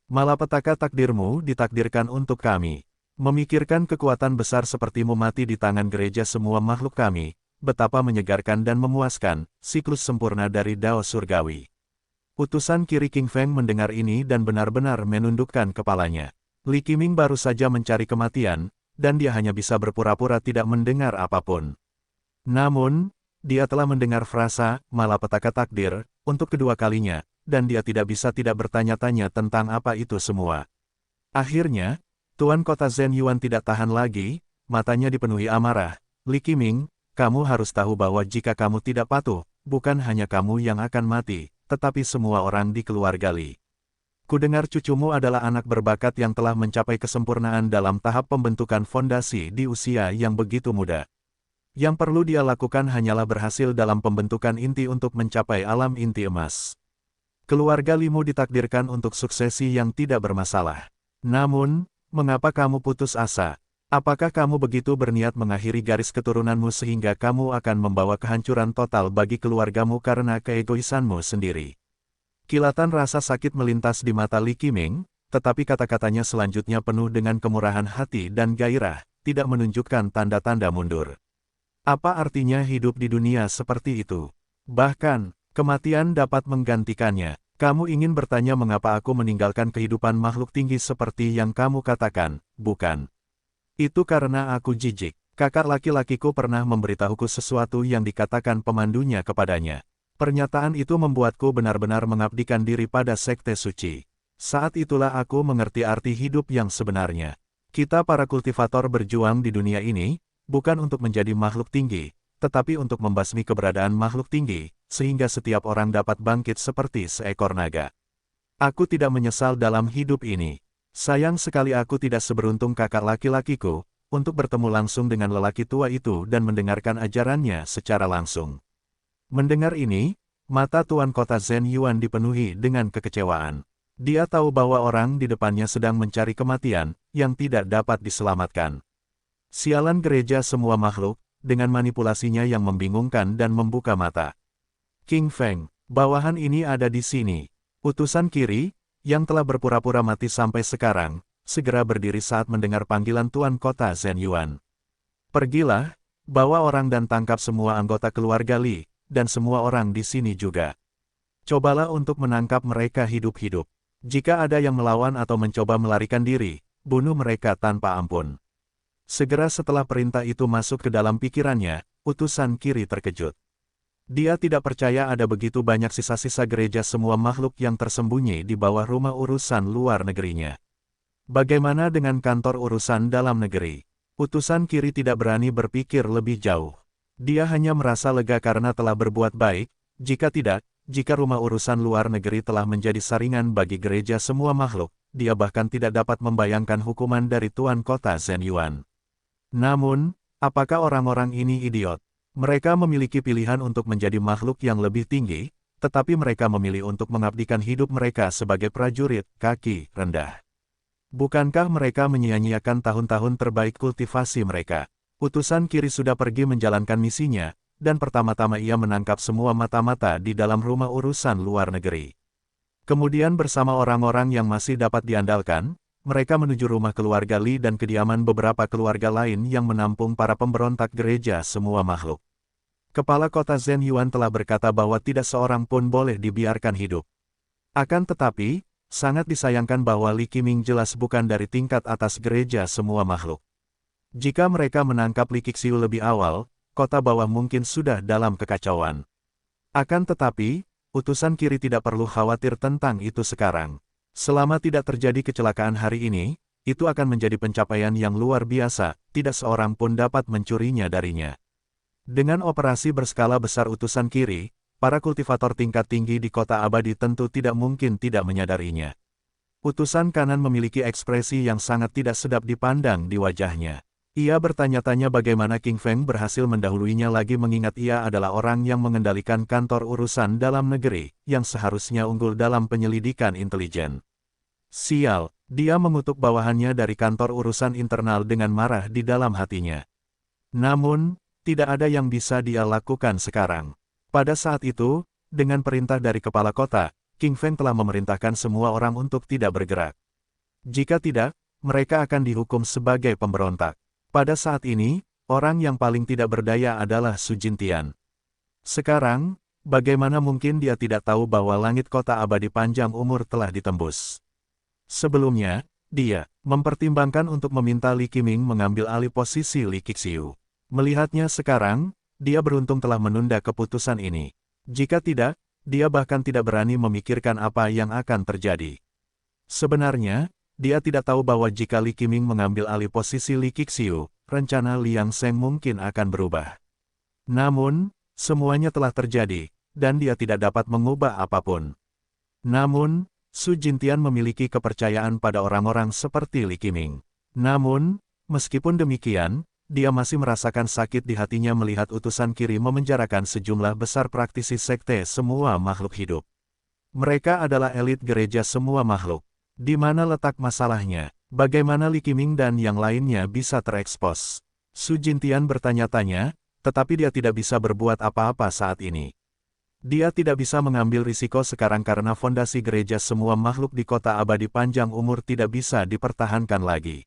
Malapetaka takdirmu ditakdirkan untuk kami. Memikirkan kekuatan besar sepertimu mati di tangan gereja semua makhluk kami, betapa menyegarkan dan memuaskan, siklus sempurna dari Dao Surgawi. Utusan kiri King Feng mendengar ini dan benar-benar menundukkan kepalanya. Li Qiming baru saja mencari kematian, dan dia hanya bisa berpura-pura tidak mendengar apapun. Namun, dia telah mendengar frasa, malapetaka takdir, untuk kedua kalinya, dan dia tidak bisa tidak bertanya-tanya tentang apa itu semua. Akhirnya, Tuan Kota Zhen Yuan tidak tahan lagi, matanya dipenuhi amarah. Li Qiming, kamu harus tahu bahwa jika kamu tidak patuh, bukan hanya kamu yang akan mati, tetapi semua orang di keluarga Li. Kudengar cucumu adalah anak berbakat yang telah mencapai kesempurnaan dalam tahap pembentukan fondasi di usia yang begitu muda. Yang perlu dia lakukan hanyalah berhasil dalam pembentukan inti untuk mencapai alam inti emas. Keluarga Limu ditakdirkan untuk suksesi yang tidak bermasalah. Namun, mengapa kamu putus asa? Apakah kamu begitu berniat mengakhiri garis keturunanmu sehingga kamu akan membawa kehancuran total bagi keluargamu karena keegoisanmu sendiri? Kilatan rasa sakit melintas di mata Li Qiming, tetapi kata-katanya selanjutnya penuh dengan kemurahan hati dan gairah, tidak menunjukkan tanda-tanda mundur. Apa artinya hidup di dunia seperti itu? Bahkan, kematian dapat menggantikannya. Kamu ingin bertanya mengapa aku meninggalkan kehidupan makhluk tinggi seperti yang kamu katakan, bukan? Itu karena aku jijik. Kakak laki-lakiku pernah memberitahuku sesuatu yang dikatakan pemandunya kepadanya. Pernyataan itu membuatku benar-benar mengabdikan diri pada sekte suci. Saat itulah aku mengerti arti hidup yang sebenarnya. Kita para kultivator berjuang di dunia ini, bukan untuk menjadi makhluk tinggi, tetapi untuk membasmi keberadaan makhluk tinggi, sehingga setiap orang dapat bangkit seperti seekor naga. Aku tidak menyesal dalam hidup ini. Sayang sekali aku tidak seberuntung kakak laki-lakiku, untuk bertemu langsung dengan lelaki tua itu dan mendengarkan ajarannya secara langsung. Mendengar ini, mata Tuan Kota Zhen Yuan dipenuhi dengan kekecewaan. Dia tahu bahwa orang di depannya sedang mencari kematian, yang tidak dapat diselamatkan. Sialan gereja semua makhluk, dengan manipulasinya yang membingungkan dan membuka mata. King Feng, bawahan ini ada di sini. Utusan kiri, yang telah berpura-pura mati sampai sekarang, segera berdiri saat mendengar panggilan Tuan Kota Zhen Yuan. Pergilah, bawa orang dan tangkap semua anggota keluarga Li, dan semua orang di sini juga. Cobalah untuk menangkap mereka hidup-hidup. Jika ada yang melawan atau mencoba melarikan diri, bunuh mereka tanpa ampun. Segera setelah perintah itu masuk ke dalam pikirannya, utusan kiri terkejut. Dia tidak percaya ada begitu banyak sisa-sisa gereja semua makhluk yang tersembunyi di bawah rumah urusan luar negerinya. Bagaimana dengan kantor urusan dalam negeri? Utusan kiri tidak berani berpikir lebih jauh. Dia hanya merasa lega karena telah berbuat baik, jika tidak, jika rumah urusan luar negeri telah menjadi saringan bagi gereja semua makhluk, dia bahkan tidak dapat membayangkan hukuman dari Tuan Kota Zhen Yuan. Namun, apakah orang-orang ini idiot? Mereka memiliki pilihan untuk menjadi makhluk yang lebih tinggi, tetapi mereka memilih untuk mengabdikan hidup mereka sebagai prajurit kaki rendah. Bukankah mereka menyia-nyiakan tahun-tahun terbaik kultivasi mereka? Utusan kiri sudah pergi menjalankan misinya, dan pertama-tama ia menangkap semua mata-mata di dalam rumah urusan luar negeri. Kemudian bersama orang-orang yang masih dapat diandalkan, mereka menuju rumah keluarga Li dan kediaman beberapa keluarga lain yang menampung para pemberontak gereja semua makhluk. Kepala kota Zhen Yuan telah berkata bahwa tidak seorang pun boleh dibiarkan hidup. Akan tetapi, sangat disayangkan bahwa Li Qiming jelas bukan dari tingkat atas gereja semua makhluk. Jika mereka menangkap Li Qixiu lebih awal, kota bawah mungkin sudah dalam kekacauan. Akan tetapi, utusan kiri tidak perlu khawatir tentang itu sekarang. Selama tidak terjadi kecelakaan hari ini, itu akan menjadi pencapaian yang luar biasa, tidak seorang pun dapat mencurinya darinya. Dengan operasi berskala besar utusan kiri, para kultivator tingkat tinggi di kota abadi tentu tidak mungkin tidak menyadarinya. Utusan kanan memiliki ekspresi yang sangat tidak sedap dipandang di wajahnya. Ia bertanya-tanya bagaimana King Feng berhasil mendahuluinya lagi mengingat ia adalah orang yang mengendalikan kantor urusan dalam negeri, yang seharusnya unggul dalam penyelidikan intelijen. Sial, dia mengutuk bawahannya dari kantor urusan internal dengan marah di dalam hatinya. Namun, tidak ada yang bisa dia lakukan sekarang. Pada saat itu, dengan perintah dari kepala kota, King Feng telah memerintahkan semua orang untuk tidak bergerak. Jika tidak, mereka akan dihukum sebagai pemberontak. Pada saat ini, orang yang paling tidak berdaya adalah Su Jintian. Sekarang, bagaimana mungkin dia tidak tahu bahwa langit kota abadi panjang umur telah ditembus? Sebelumnya, dia mempertimbangkan untuk meminta Li Qiming mengambil alih posisi Li Qixiu. Melihatnya sekarang, dia beruntung telah menunda keputusan ini. Jika tidak, dia bahkan tidak berani memikirkan apa yang akan terjadi. Sebenarnya, dia tidak tahu bahwa jika Li Qiming mengambil alih posisi Li Qixiu, rencana Liang Seng mungkin akan berubah. Namun, semuanya telah terjadi, dan dia tidak dapat mengubah apapun. Namun, Su Jintian memiliki kepercayaan pada orang-orang seperti Li Qiming. Namun, meskipun demikian, dia masih merasakan sakit di hatinya melihat utusan kiri memenjarakan sejumlah besar praktisi sekte semua makhluk hidup. Mereka adalah elit gereja semua makhluk. Di mana letak masalahnya? Bagaimana Li Qiming dan yang lainnya bisa terekspos? Su Jintian bertanya-tanya, tetapi dia tidak bisa berbuat apa-apa saat ini. Dia tidak bisa mengambil risiko sekarang karena fondasi gereja semua makhluk di kota abadi panjang umur tidak bisa dipertahankan lagi.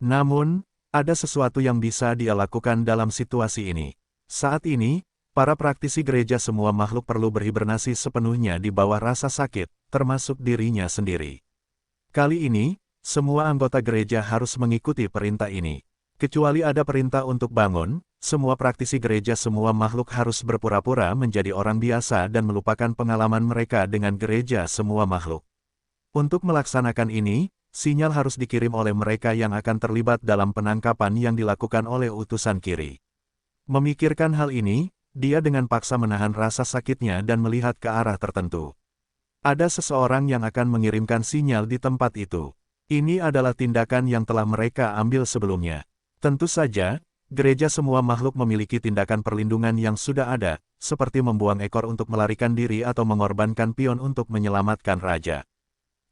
Namun, ada sesuatu yang bisa dia lakukan dalam situasi ini. Saat ini, para praktisi gereja semua makhluk perlu berhibernasi sepenuhnya di bawah rasa sakit, termasuk dirinya sendiri. Kali ini, semua anggota gereja harus mengikuti perintah ini. Kecuali ada perintah untuk bangun, semua praktisi gereja semua makhluk harus berpura-pura menjadi orang biasa dan melupakan pengalaman mereka dengan gereja semua makhluk. Untuk melaksanakan ini, sinyal harus dikirim oleh mereka yang akan terlibat dalam penangkapan yang dilakukan oleh utusan kiri. Memikirkan hal ini, dia dengan paksa menahan rasa sakitnya dan melihat ke arah tertentu. Ada seseorang yang akan mengirimkan sinyal di tempat itu. Ini adalah tindakan yang telah mereka ambil sebelumnya. Tentu saja, gereja semua makhluk memiliki tindakan perlindungan yang sudah ada, seperti membuang ekor untuk melarikan diri atau mengorbankan pion untuk menyelamatkan raja.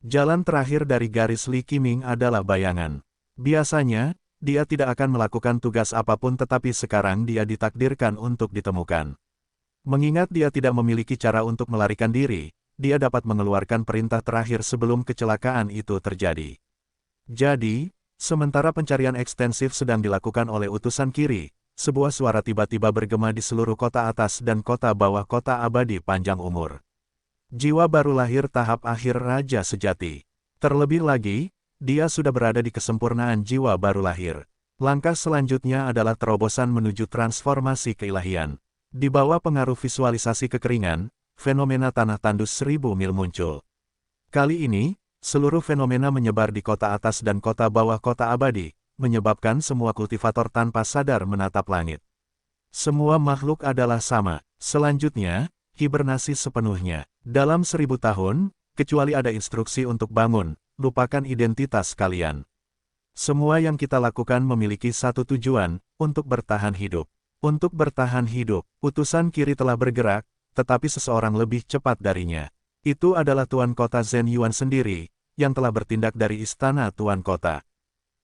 Jalan terakhir dari garis Li Qiming adalah bayangan. Biasanya, dia tidak akan melakukan tugas apapun tetapi sekarang dia ditakdirkan untuk ditemukan. Mengingat dia tidak memiliki cara untuk melarikan diri, dia dapat mengeluarkan perintah terakhir sebelum kecelakaan itu terjadi. Jadi, sementara pencarian ekstensif sedang dilakukan oleh utusan kiri, sebuah suara tiba-tiba bergema di seluruh kota atas dan kota bawah kota abadi panjang umur. Jiwa baru lahir tahap akhir Raja Sejati. Terlebih lagi, dia sudah berada di kesempurnaan jiwa baru lahir. Langkah selanjutnya adalah terobosan menuju transformasi keilahian. Di bawah pengaruh visualisasi kekeringan, fenomena tanah tandus 1000 mil muncul. Kali ini, seluruh fenomena menyebar di kota atas dan kota bawah kota abadi, menyebabkan semua kultivator tanpa sadar menatap langit. Semua makhluk adalah sama. Selanjutnya, hibernasi sepenuhnya. Dalam 1000 tahun, kecuali ada instruksi untuk bangun, lupakan identitas kalian. Semua yang kita lakukan memiliki satu tujuan, untuk bertahan hidup. Untuk bertahan hidup, utusan kiri telah bergerak, tetapi seseorang lebih cepat darinya. Itu adalah Tuan Kota Zhen Yuan sendiri, yang telah bertindak dari istana Tuan Kota.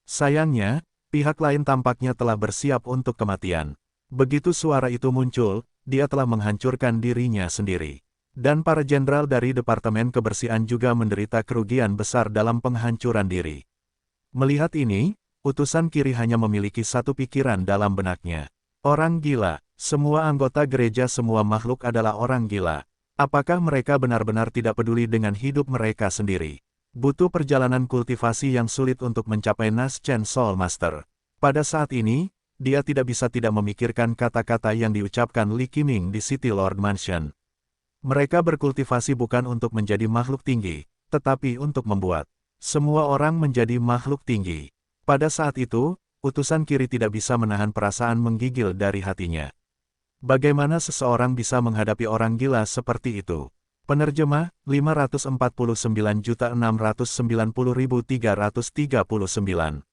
Sayangnya, pihak lain tampaknya telah bersiap untuk kematian. Begitu suara itu muncul, dia telah menghancurkan dirinya sendiri. Dan para jenderal dari Departemen Kebersihan juga menderita kerugian besar dalam penghancuran diri. Melihat ini, utusan kiri hanya memiliki satu pikiran dalam benaknya. Orang gila, semua anggota gereja semua makhluk adalah orang gila. Apakah mereka benar-benar tidak peduli dengan hidup mereka sendiri? Butuh perjalanan kultivasi yang sulit untuk mencapai Naschen Soul Master. Pada saat ini, dia tidak bisa tidak memikirkan kata-kata yang diucapkan Li Qiming di City Lord Mansion. Mereka berkultivasi bukan untuk menjadi makhluk tinggi, tetapi untuk membuat semua orang menjadi makhluk tinggi. Pada saat itu, utusan kiri tidak bisa menahan perasaan menggigil dari hatinya. Bagaimana seseorang bisa menghadapi orang gila seperti itu? Penerjemah, 549.690.339.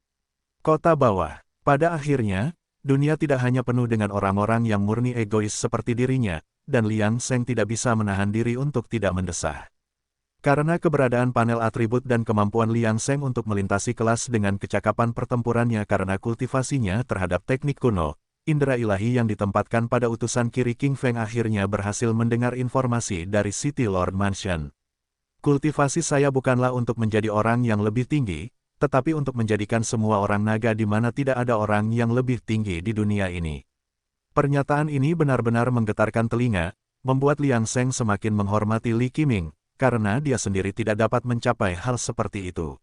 Kota bawah. Pada akhirnya, dunia tidak hanya penuh dengan orang-orang yang murni egois seperti dirinya, dan Liang Seng tidak bisa menahan diri untuk tidak mendesah. Karena keberadaan panel atribut dan kemampuan Liang Seng untuk melintasi kelas dengan kecakapan pertempurannya karena kultivasinya terhadap teknik kuno, indera ilahi yang ditempatkan pada utusan kiri King Feng akhirnya berhasil mendengar informasi dari City Lord Mansion. Kultivasi saya bukanlah untuk menjadi orang yang lebih tinggi, tetapi untuk menjadikan semua orang naga di mana tidak ada orang yang lebih tinggi di dunia ini. Pernyataan ini benar-benar menggetarkan telinga, membuat Liang Seng semakin menghormati Li Qiming, karena dia sendiri tidak dapat mencapai hal seperti itu.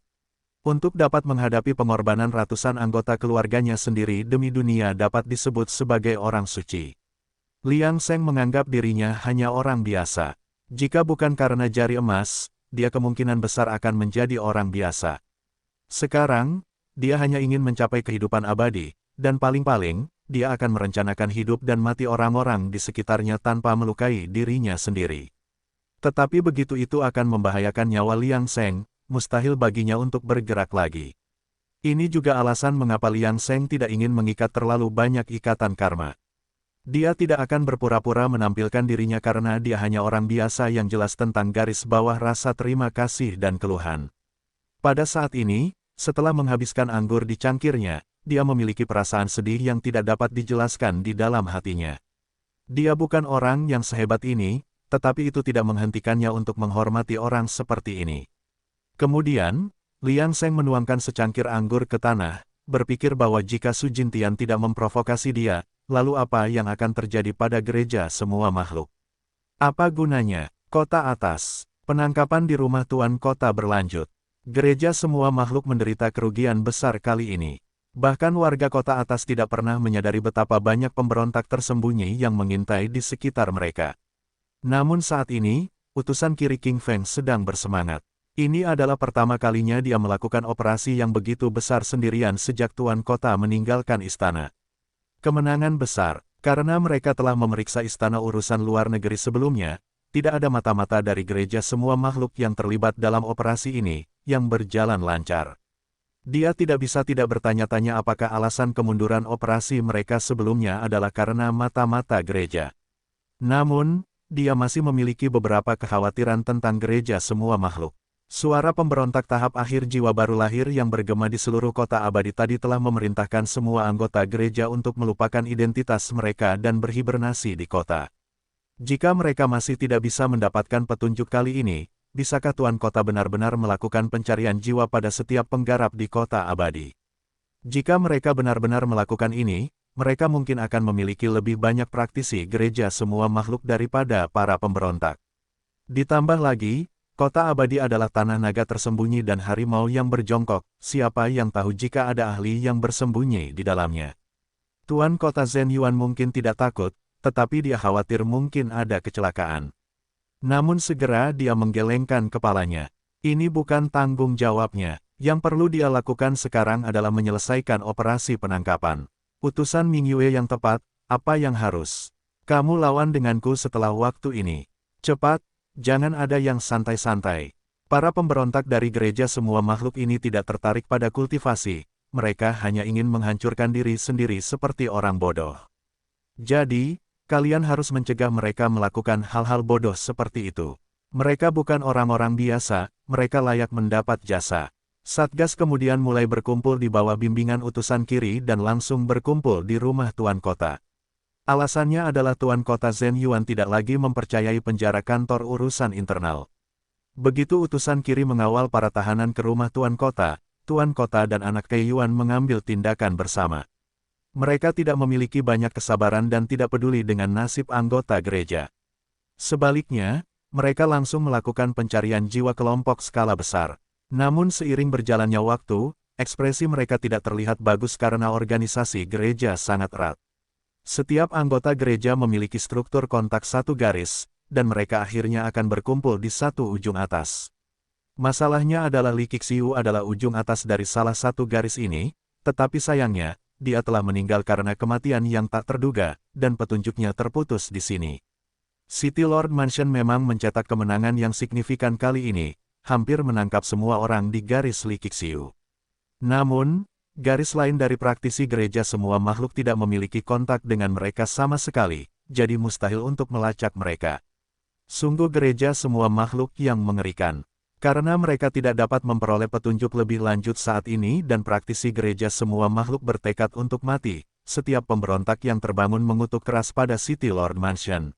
Untuk dapat menghadapi pengorbanan ratusan anggota keluarganya sendiri demi dunia dapat disebut sebagai orang suci. Liang Seng menganggap dirinya hanya orang biasa. Jika bukan karena jari emas, dia kemungkinan besar akan menjadi orang biasa. Sekarang, dia hanya ingin mencapai kehidupan abadi, dan paling-paling, dia akan merencanakan hidup dan mati orang-orang di sekitarnya tanpa melukai dirinya sendiri. Tetapi begitu itu akan membahayakan nyawa Liang Seng, mustahil baginya untuk bergerak lagi. Ini juga alasan mengapa Liang Seng tidak ingin mengikat terlalu banyak ikatan karma. Dia tidak akan berpura-pura menampilkan dirinya karena dia hanya orang biasa yang jelas tentang garis bawah rasa terima kasih dan keluhan. Pada saat ini, setelah menghabiskan anggur di cangkirnya, dia memiliki perasaan sedih yang tidak dapat dijelaskan di dalam hatinya. Dia bukan orang yang sehebat ini, tetapi itu tidak menghentikannya untuk menghormati orang seperti ini. Kemudian, Liang Seng menuangkan secangkir anggur ke tanah, berpikir bahwa jika Su Jintian tidak memprovokasi dia, lalu apa yang akan terjadi pada gereja semua makhluk? Apa gunanya? Kota atas. Penangkapan di rumah Tuan Kota berlanjut. Gereja semua makhluk menderita kerugian besar kali ini. Bahkan warga kota atas tidak pernah menyadari betapa banyak pemberontak tersembunyi yang mengintai di sekitar mereka. Namun saat ini, utusan kiri King Feng sedang bersemangat. Ini adalah pertama kalinya dia melakukan operasi yang begitu besar sendirian sejak Tuan Kota meninggalkan istana. Kemenangan besar, karena mereka telah memeriksa istana urusan luar negeri sebelumnya, tidak ada mata-mata dari gereja semua makhluk yang terlibat dalam operasi ini, yang berjalan lancar. Dia tidak bisa tidak bertanya-tanya apakah alasan kemunduran operasi mereka sebelumnya adalah karena mata-mata gereja. Namun, dia masih memiliki beberapa kekhawatiran tentang gereja semua makhluk. Suara pemberontak tahap akhir jiwa baru lahir yang bergema di seluruh kota abadi tadi telah memerintahkan semua anggota gereja untuk melupakan identitas mereka dan berhibernasi di kota. Jika mereka masih tidak bisa mendapatkan petunjuk kali ini, bisakah Tuan Kota benar-benar melakukan pencarian jiwa pada setiap penggarap di kota abadi? Jika mereka benar-benar melakukan ini, mereka mungkin akan memiliki lebih banyak praktisi gereja semua makhluk daripada para pemberontak. Ditambah lagi, kota abadi adalah tanah naga tersembunyi dan harimau yang berjongkok, siapa yang tahu jika ada ahli yang bersembunyi di dalamnya. Tuan Kota Zhen Yuan mungkin tidak takut, tetapi dia khawatir mungkin ada kecelakaan. Namun segera dia menggelengkan kepalanya. Ini bukan tanggung jawabnya. Yang perlu dia lakukan sekarang adalah menyelesaikan operasi penangkapan. Utusan Ming Yue yang tepat, apa yang harus? Kamu lawan denganku setelah waktu ini. Cepat, jangan ada yang santai-santai. Para pemberontak dari gereja semua makhluk ini tidak tertarik pada kultivasi, mereka hanya ingin menghancurkan diri sendiri seperti orang bodoh. Jadi, kalian harus mencegah mereka melakukan hal-hal bodoh seperti itu. Mereka bukan orang-orang biasa, mereka layak mendapat jasa. Satgas kemudian mulai berkumpul di bawah bimbingan utusan kiri dan langsung berkumpul di rumah Tuan Kota. Alasannya adalah Tuan Kota Zhen Yuan tidak lagi mempercayai penjara kantor urusan internal. Begitu utusan kiri mengawal para tahanan ke rumah Tuan Kota dan anak Kei Yuan mengambil tindakan bersama. Mereka tidak memiliki banyak kesabaran dan tidak peduli dengan nasib anggota gereja. Sebaliknya, mereka langsung melakukan pencarian jiwa kelompok skala besar. Namun seiring berjalannya waktu, ekspresi mereka tidak terlihat bagus karena organisasi gereja sangat erat. Setiap anggota gereja memiliki struktur kontak satu garis, dan mereka akhirnya akan berkumpul di satu ujung atas. Masalahnya adalah Li Qixiu adalah ujung atas dari salah satu garis ini, tetapi sayangnya, dia telah meninggal karena kematian yang tak terduga, dan petunjuknya terputus di sini. City Lord Mansion memang mencetak kemenangan yang signifikan kali ini, hampir menangkap semua orang di garis Li Qixiu. Namun, garis lain dari praktisi gereja semua makhluk tidak memiliki kontak dengan mereka sama sekali, jadi mustahil untuk melacak mereka. Sungguh gereja semua makhluk yang mengerikan. Karena mereka tidak dapat memperoleh petunjuk lebih lanjut saat ini dan praktisi gereja semua makhluk bertekad untuk mati, setiap pemberontak yang terbangun mengutuk keras pada City Lord Mansion.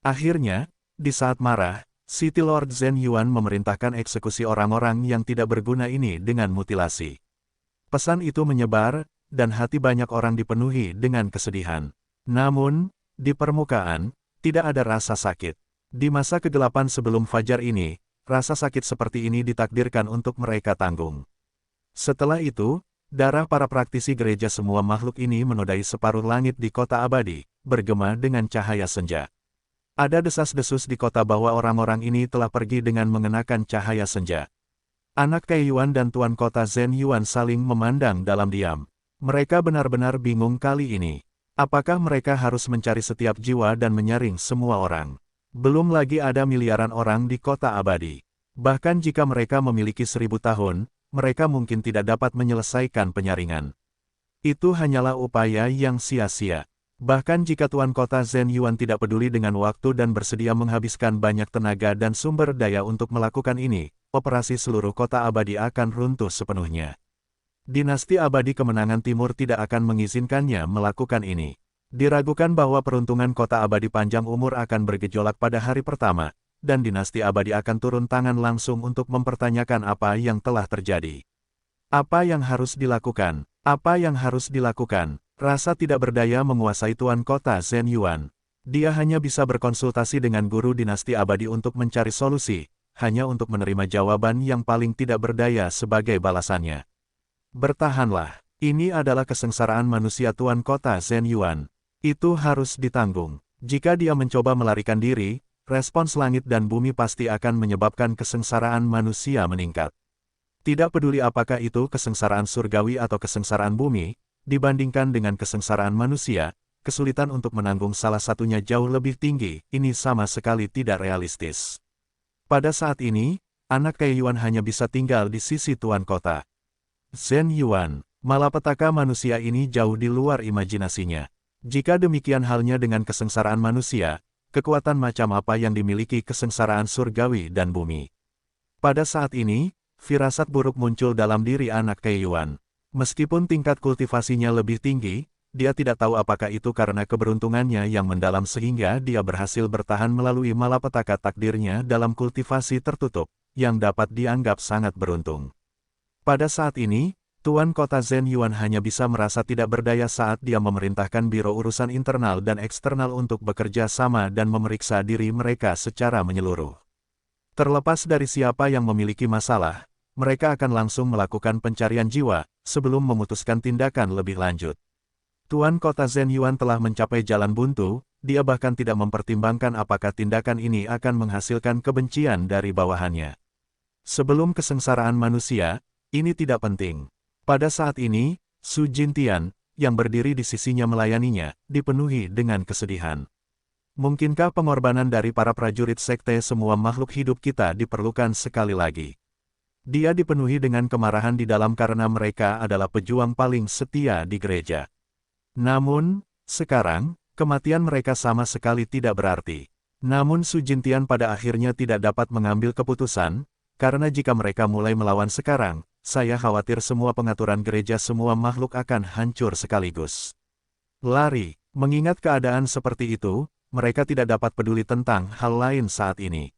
Akhirnya, di saat marah, City Lord Zhen Yuan memerintahkan eksekusi orang-orang yang tidak berguna ini dengan mutilasi. Pesan itu menyebar, dan hati banyak orang dipenuhi dengan kesedihan. Namun, di permukaan, tidak ada rasa sakit. Di masa kegelapan sebelum fajar ini, rasa sakit seperti ini ditakdirkan untuk mereka tanggung. Setelah itu, darah para praktisi gereja semua makhluk ini menodai separuh langit di kota abadi, bergema dengan cahaya senja. Ada desas-desus di kota bahwa orang-orang ini telah pergi dengan mengenakan cahaya senja. Anak Kai Yuan dan Tuan Kota Zhen Yuan saling memandang dalam diam. Mereka benar-benar bingung kali ini. Apakah mereka harus mencari setiap jiwa dan menyaring semua orang? Belum lagi ada miliaran orang di kota abadi. Bahkan jika mereka memiliki 1000 tahun, mereka mungkin tidak dapat menyelesaikan penyaringan. Itu hanyalah upaya yang sia-sia. Bahkan jika Tuan Kota Zhen Yuan tidak peduli dengan waktu dan bersedia menghabiskan banyak tenaga dan sumber daya untuk melakukan ini, operasi seluruh kota abadi akan runtuh sepenuhnya. Dinasti abadi kemenangan timur tidak akan mengizinkannya melakukan ini. Diragukan bahwa peruntungan kota abadi panjang umur akan bergejolak pada hari pertama, dan dinasti abadi akan turun tangan langsung untuk mempertanyakan apa yang telah terjadi. Apa yang harus dilakukan? Apa yang harus dilakukan? Rasa tidak berdaya menguasai Tuan Kota Zhen Yuan. Dia hanya bisa berkonsultasi dengan guru dinasti abadi untuk mencari solusi, hanya untuk menerima jawaban yang paling tidak berdaya sebagai balasannya. Bertahanlah. Ini adalah kesengsaraan manusia Tuan Kota Zhen Yuan. Itu harus ditanggung. Jika dia mencoba melarikan diri, respons langit dan bumi pasti akan menyebabkan kesengsaraan manusia meningkat. Tidak peduli apakah itu kesengsaraan surgawi atau kesengsaraan bumi, dibandingkan dengan kesengsaraan manusia, kesulitan untuk menanggung salah satunya jauh lebih tinggi, ini sama sekali tidak realistis. Pada saat ini, anak Kai Yuan hanya bisa tinggal di sisi Tuan Kota Zhen Yuan. Malapetaka manusia ini jauh di luar imajinasinya. Jika demikian halnya dengan kesengsaraan manusia, kekuatan macam apa yang dimiliki kesengsaraan surgawi dan bumi? Pada saat ini, firasat buruk muncul dalam diri anak Kai Yuan. Meskipun tingkat kultivasinya lebih tinggi, dia tidak tahu apakah itu karena keberuntungannya yang mendalam sehingga dia berhasil bertahan melalui malapetaka takdirnya dalam kultivasi tertutup, yang dapat dianggap sangat beruntung. Pada saat ini, Tuan Kota Zhen Yuan hanya bisa merasa tidak berdaya saat dia memerintahkan Biro Urusan Internal dan Eksternal untuk bekerja sama dan memeriksa diri mereka secara menyeluruh. Terlepas dari siapa yang memiliki masalah, mereka akan langsung melakukan pencarian jiwa, sebelum memutuskan tindakan lebih lanjut. Tuan Kota Zhen Yuan telah mencapai jalan buntu, dia bahkan tidak mempertimbangkan apakah tindakan ini akan menghasilkan kebencian dari bawahannya. Sebelum kesengsaraan manusia, ini tidak penting. Pada saat ini, Su Jintian, yang berdiri di sisinya melayaninya, dipenuhi dengan kesedihan. Mungkinkah pengorbanan dari para prajurit sekte semua makhluk hidup kita diperlukan sekali lagi? Dia dipenuhi dengan kemarahan di dalam karena mereka adalah pejuang paling setia di gereja. Namun, sekarang, kematian mereka sama sekali tidak berarti. Namun Su Jintian pada akhirnya tidak dapat mengambil keputusan, karena jika mereka mulai melawan sekarang, saya khawatir semua pengaturan gereja semua makhluk akan hancur sekaligus. Lari, mengingat keadaan seperti itu, mereka tidak dapat peduli tentang hal lain saat ini.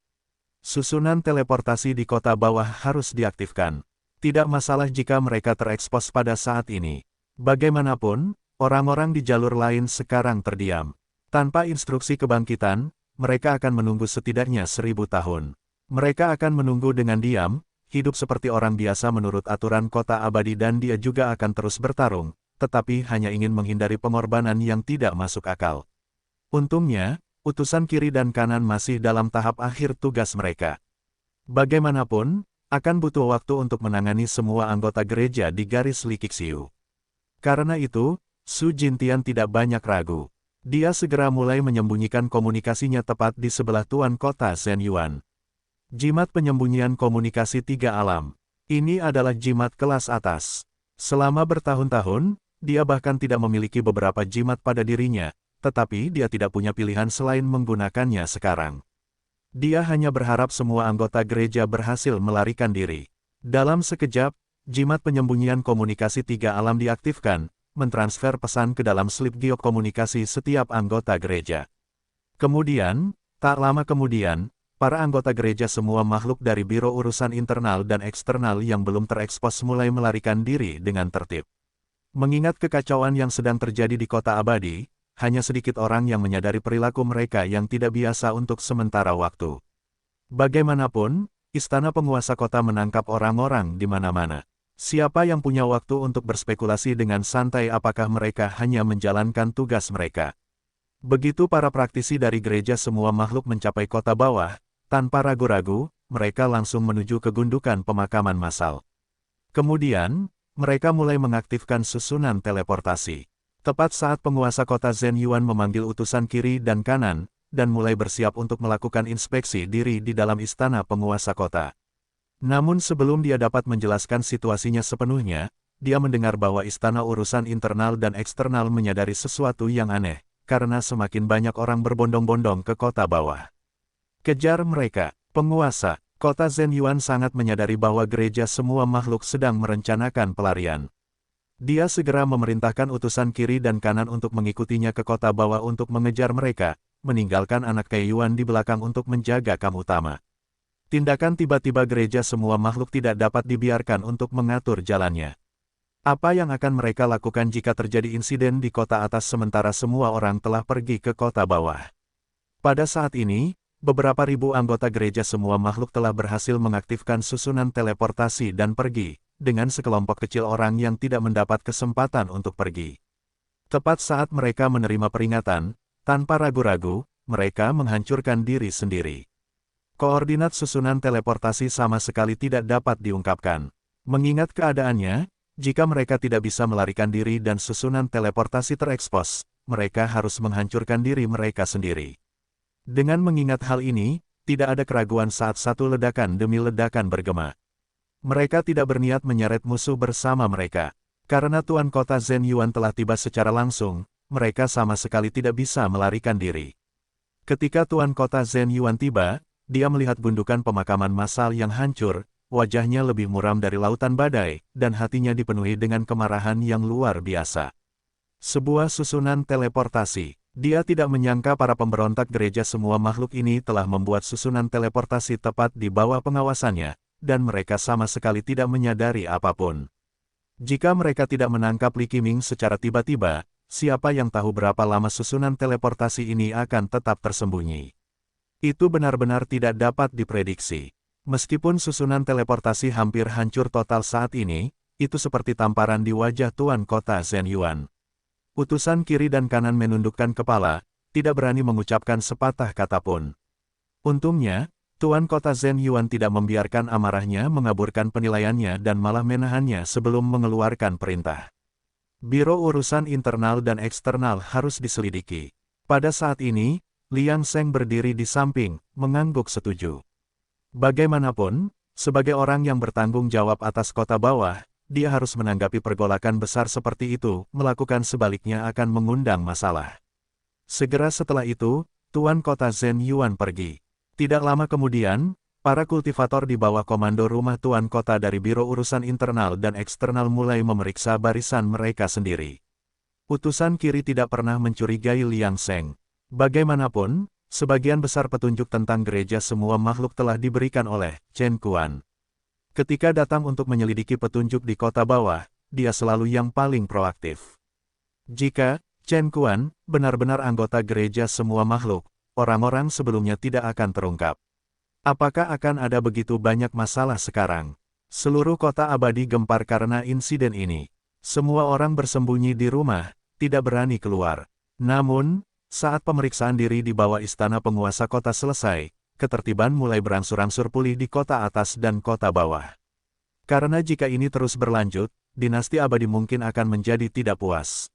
Susunan teleportasi di kota bawah harus diaktifkan. Tidak masalah jika mereka terekspos pada saat ini. Bagaimanapun, orang-orang di jalur lain sekarang terdiam. Tanpa instruksi kebangkitan, mereka akan menunggu setidaknya 1000 tahun. Mereka akan menunggu dengan diam, hidup seperti orang biasa menurut aturan kota abadi dan dia juga akan terus bertarung, tetapi hanya ingin menghindari pengorbanan yang tidak masuk akal. Untungnya, utusan kiri dan kanan masih dalam tahap akhir tugas mereka. Bagaimanapun, akan butuh waktu untuk menangani semua anggota gereja di garis Likixiu. Karena itu, Su Jintian tidak banyak ragu. Dia segera mulai menyembunyikan komunikasinya tepat di sebelah Tuan Kota Zhen Yuan. Jimat penyembunyian komunikasi 3 alam. Ini adalah jimat kelas atas. Selama bertahun-tahun, dia bahkan tidak memiliki beberapa jimat pada dirinya, tetapi dia tidak punya pilihan selain menggunakannya sekarang. Dia hanya berharap semua anggota gereja berhasil melarikan diri. Dalam sekejap, jimat penyembunyian komunikasi tiga alam diaktifkan, mentransfer pesan ke dalam slip giok komunikasi setiap anggota gereja. Kemudian, tak lama kemudian, para anggota gereja semua makhluk dari Biro Urusan Internal dan Eksternal yang belum terekspos mulai melarikan diri dengan tertib. Mengingat kekacauan yang sedang terjadi di kota abadi, hanya sedikit orang yang menyadari perilaku mereka yang tidak biasa untuk sementara waktu. Bagaimanapun, istana penguasa kota menangkap orang-orang di mana-mana. Siapa yang punya waktu untuk berspekulasi dengan santai apakah mereka hanya menjalankan tugas mereka? Begitu para praktisi dari gereja semua makhluk mencapai kota bawah, tanpa ragu-ragu, mereka langsung menuju ke gundukan pemakaman massal. Kemudian, mereka mulai mengaktifkan susunan teleportasi. Tepat saat penguasa kota Zhen Yuan memanggil utusan kiri dan kanan, dan mulai bersiap untuk melakukan inspeksi diri di dalam istana penguasa kota. Namun sebelum dia dapat menjelaskan situasinya sepenuhnya, dia mendengar bahwa istana urusan internal dan eksternal menyadari sesuatu yang aneh, karena semakin banyak orang berbondong-bondong ke kota bawah. Kejar mereka, penguasa. Kota Zhen Yuan sangat menyadari bahwa gereja semua makhluk sedang merencanakan pelarian. Dia segera memerintahkan utusan kiri dan kanan untuk mengikutinya ke kota bawah untuk mengejar mereka, meninggalkan anak Kaiyuan di belakang untuk menjaga kam utama. Tindakan tiba-tiba gereja semua makhluk tidak dapat dibiarkan untuk mengatur jalannya. Apa yang akan mereka lakukan jika terjadi insiden di kota atas sementara semua orang telah pergi ke kota bawah? Pada saat ini, beberapa ribu anggota gereja semua makhluk telah berhasil mengaktifkan susunan teleportasi dan pergi, dengan sekelompok kecil orang yang tidak mendapat kesempatan untuk pergi. Tepat saat mereka menerima peringatan, tanpa ragu-ragu, mereka menghancurkan diri sendiri. Koordinat susunan teleportasi sama sekali tidak dapat diungkapkan. Mengingat keadaannya, jika mereka tidak bisa melarikan diri dan susunan teleportasi terekspos, mereka harus menghancurkan diri mereka sendiri. Dengan mengingat hal ini, tidak ada keraguan saat satu ledakan demi ledakan bergema. Mereka tidak berniat menyeret musuh bersama mereka. Karena Tuan Kota Zhen Yuan telah tiba secara langsung, mereka sama sekali tidak bisa melarikan diri. Ketika Tuan Kota Zhen Yuan tiba, dia melihat gundukan pemakaman massal yang hancur, wajahnya lebih muram dari lautan badai, dan hatinya dipenuhi dengan kemarahan yang luar biasa. Sebuah susunan teleportasi. Dia tidak menyangka para pemberontak gereja semua makhluk ini telah membuat susunan teleportasi tepat di bawah pengawasannya, dan mereka sama sekali tidak menyadari apapun. Jika mereka tidak menangkap Li Qiming secara tiba-tiba, siapa yang tahu berapa lama susunan teleportasi ini akan tetap tersembunyi. Itu benar-benar tidak dapat diprediksi. Meskipun susunan teleportasi hampir hancur total saat ini, itu seperti tamparan di wajah Tuan Kota Zhen Yuan. Utusan kiri dan kanan menundukkan kepala, tidak berani mengucapkan sepatah kata pun. Untungnya, Tuan Kota Zhen Yuan tidak membiarkan amarahnya mengaburkan penilaiannya dan malah menahannya sebelum mengeluarkan perintah. Biro Urusan Internal dan Eksternal harus diselidiki. Pada saat ini, Liang Sheng berdiri di samping, mengangguk setuju. Bagaimanapun, sebagai orang yang bertanggung jawab atas kota bawah, dia harus menanggapi pergolakan besar seperti itu, melakukan sebaliknya akan mengundang masalah. Segera setelah itu, Tuan Kota Zhen Yuan pergi. Tidak lama kemudian, para kultivator di bawah komando rumah Tuan Kota dari Biro Urusan Internal dan Eksternal mulai memeriksa barisan mereka sendiri. Utusan kiri tidak pernah mencurigai Liang Sheng. Bagaimanapun, sebagian besar petunjuk tentang gereja semua makhluk telah diberikan oleh Chen Kuan. Ketika datang untuk menyelidiki petunjuk di kota bawah, dia selalu yang paling proaktif. Jika Chen Kuan benar-benar anggota gereja semua makhluk, orang-orang sebelumnya tidak akan terungkap. Apakah akan ada begitu banyak masalah sekarang? Seluruh kota abadi gempar karena insiden ini. Semua orang bersembunyi di rumah, tidak berani keluar. Namun, saat pemeriksaan diri di bawah istana penguasa kota selesai, ketertiban mulai berangsur-angsur pulih di kota atas dan kota bawah. Karena jika ini terus berlanjut, dinasti abadi mungkin akan menjadi tidak puas.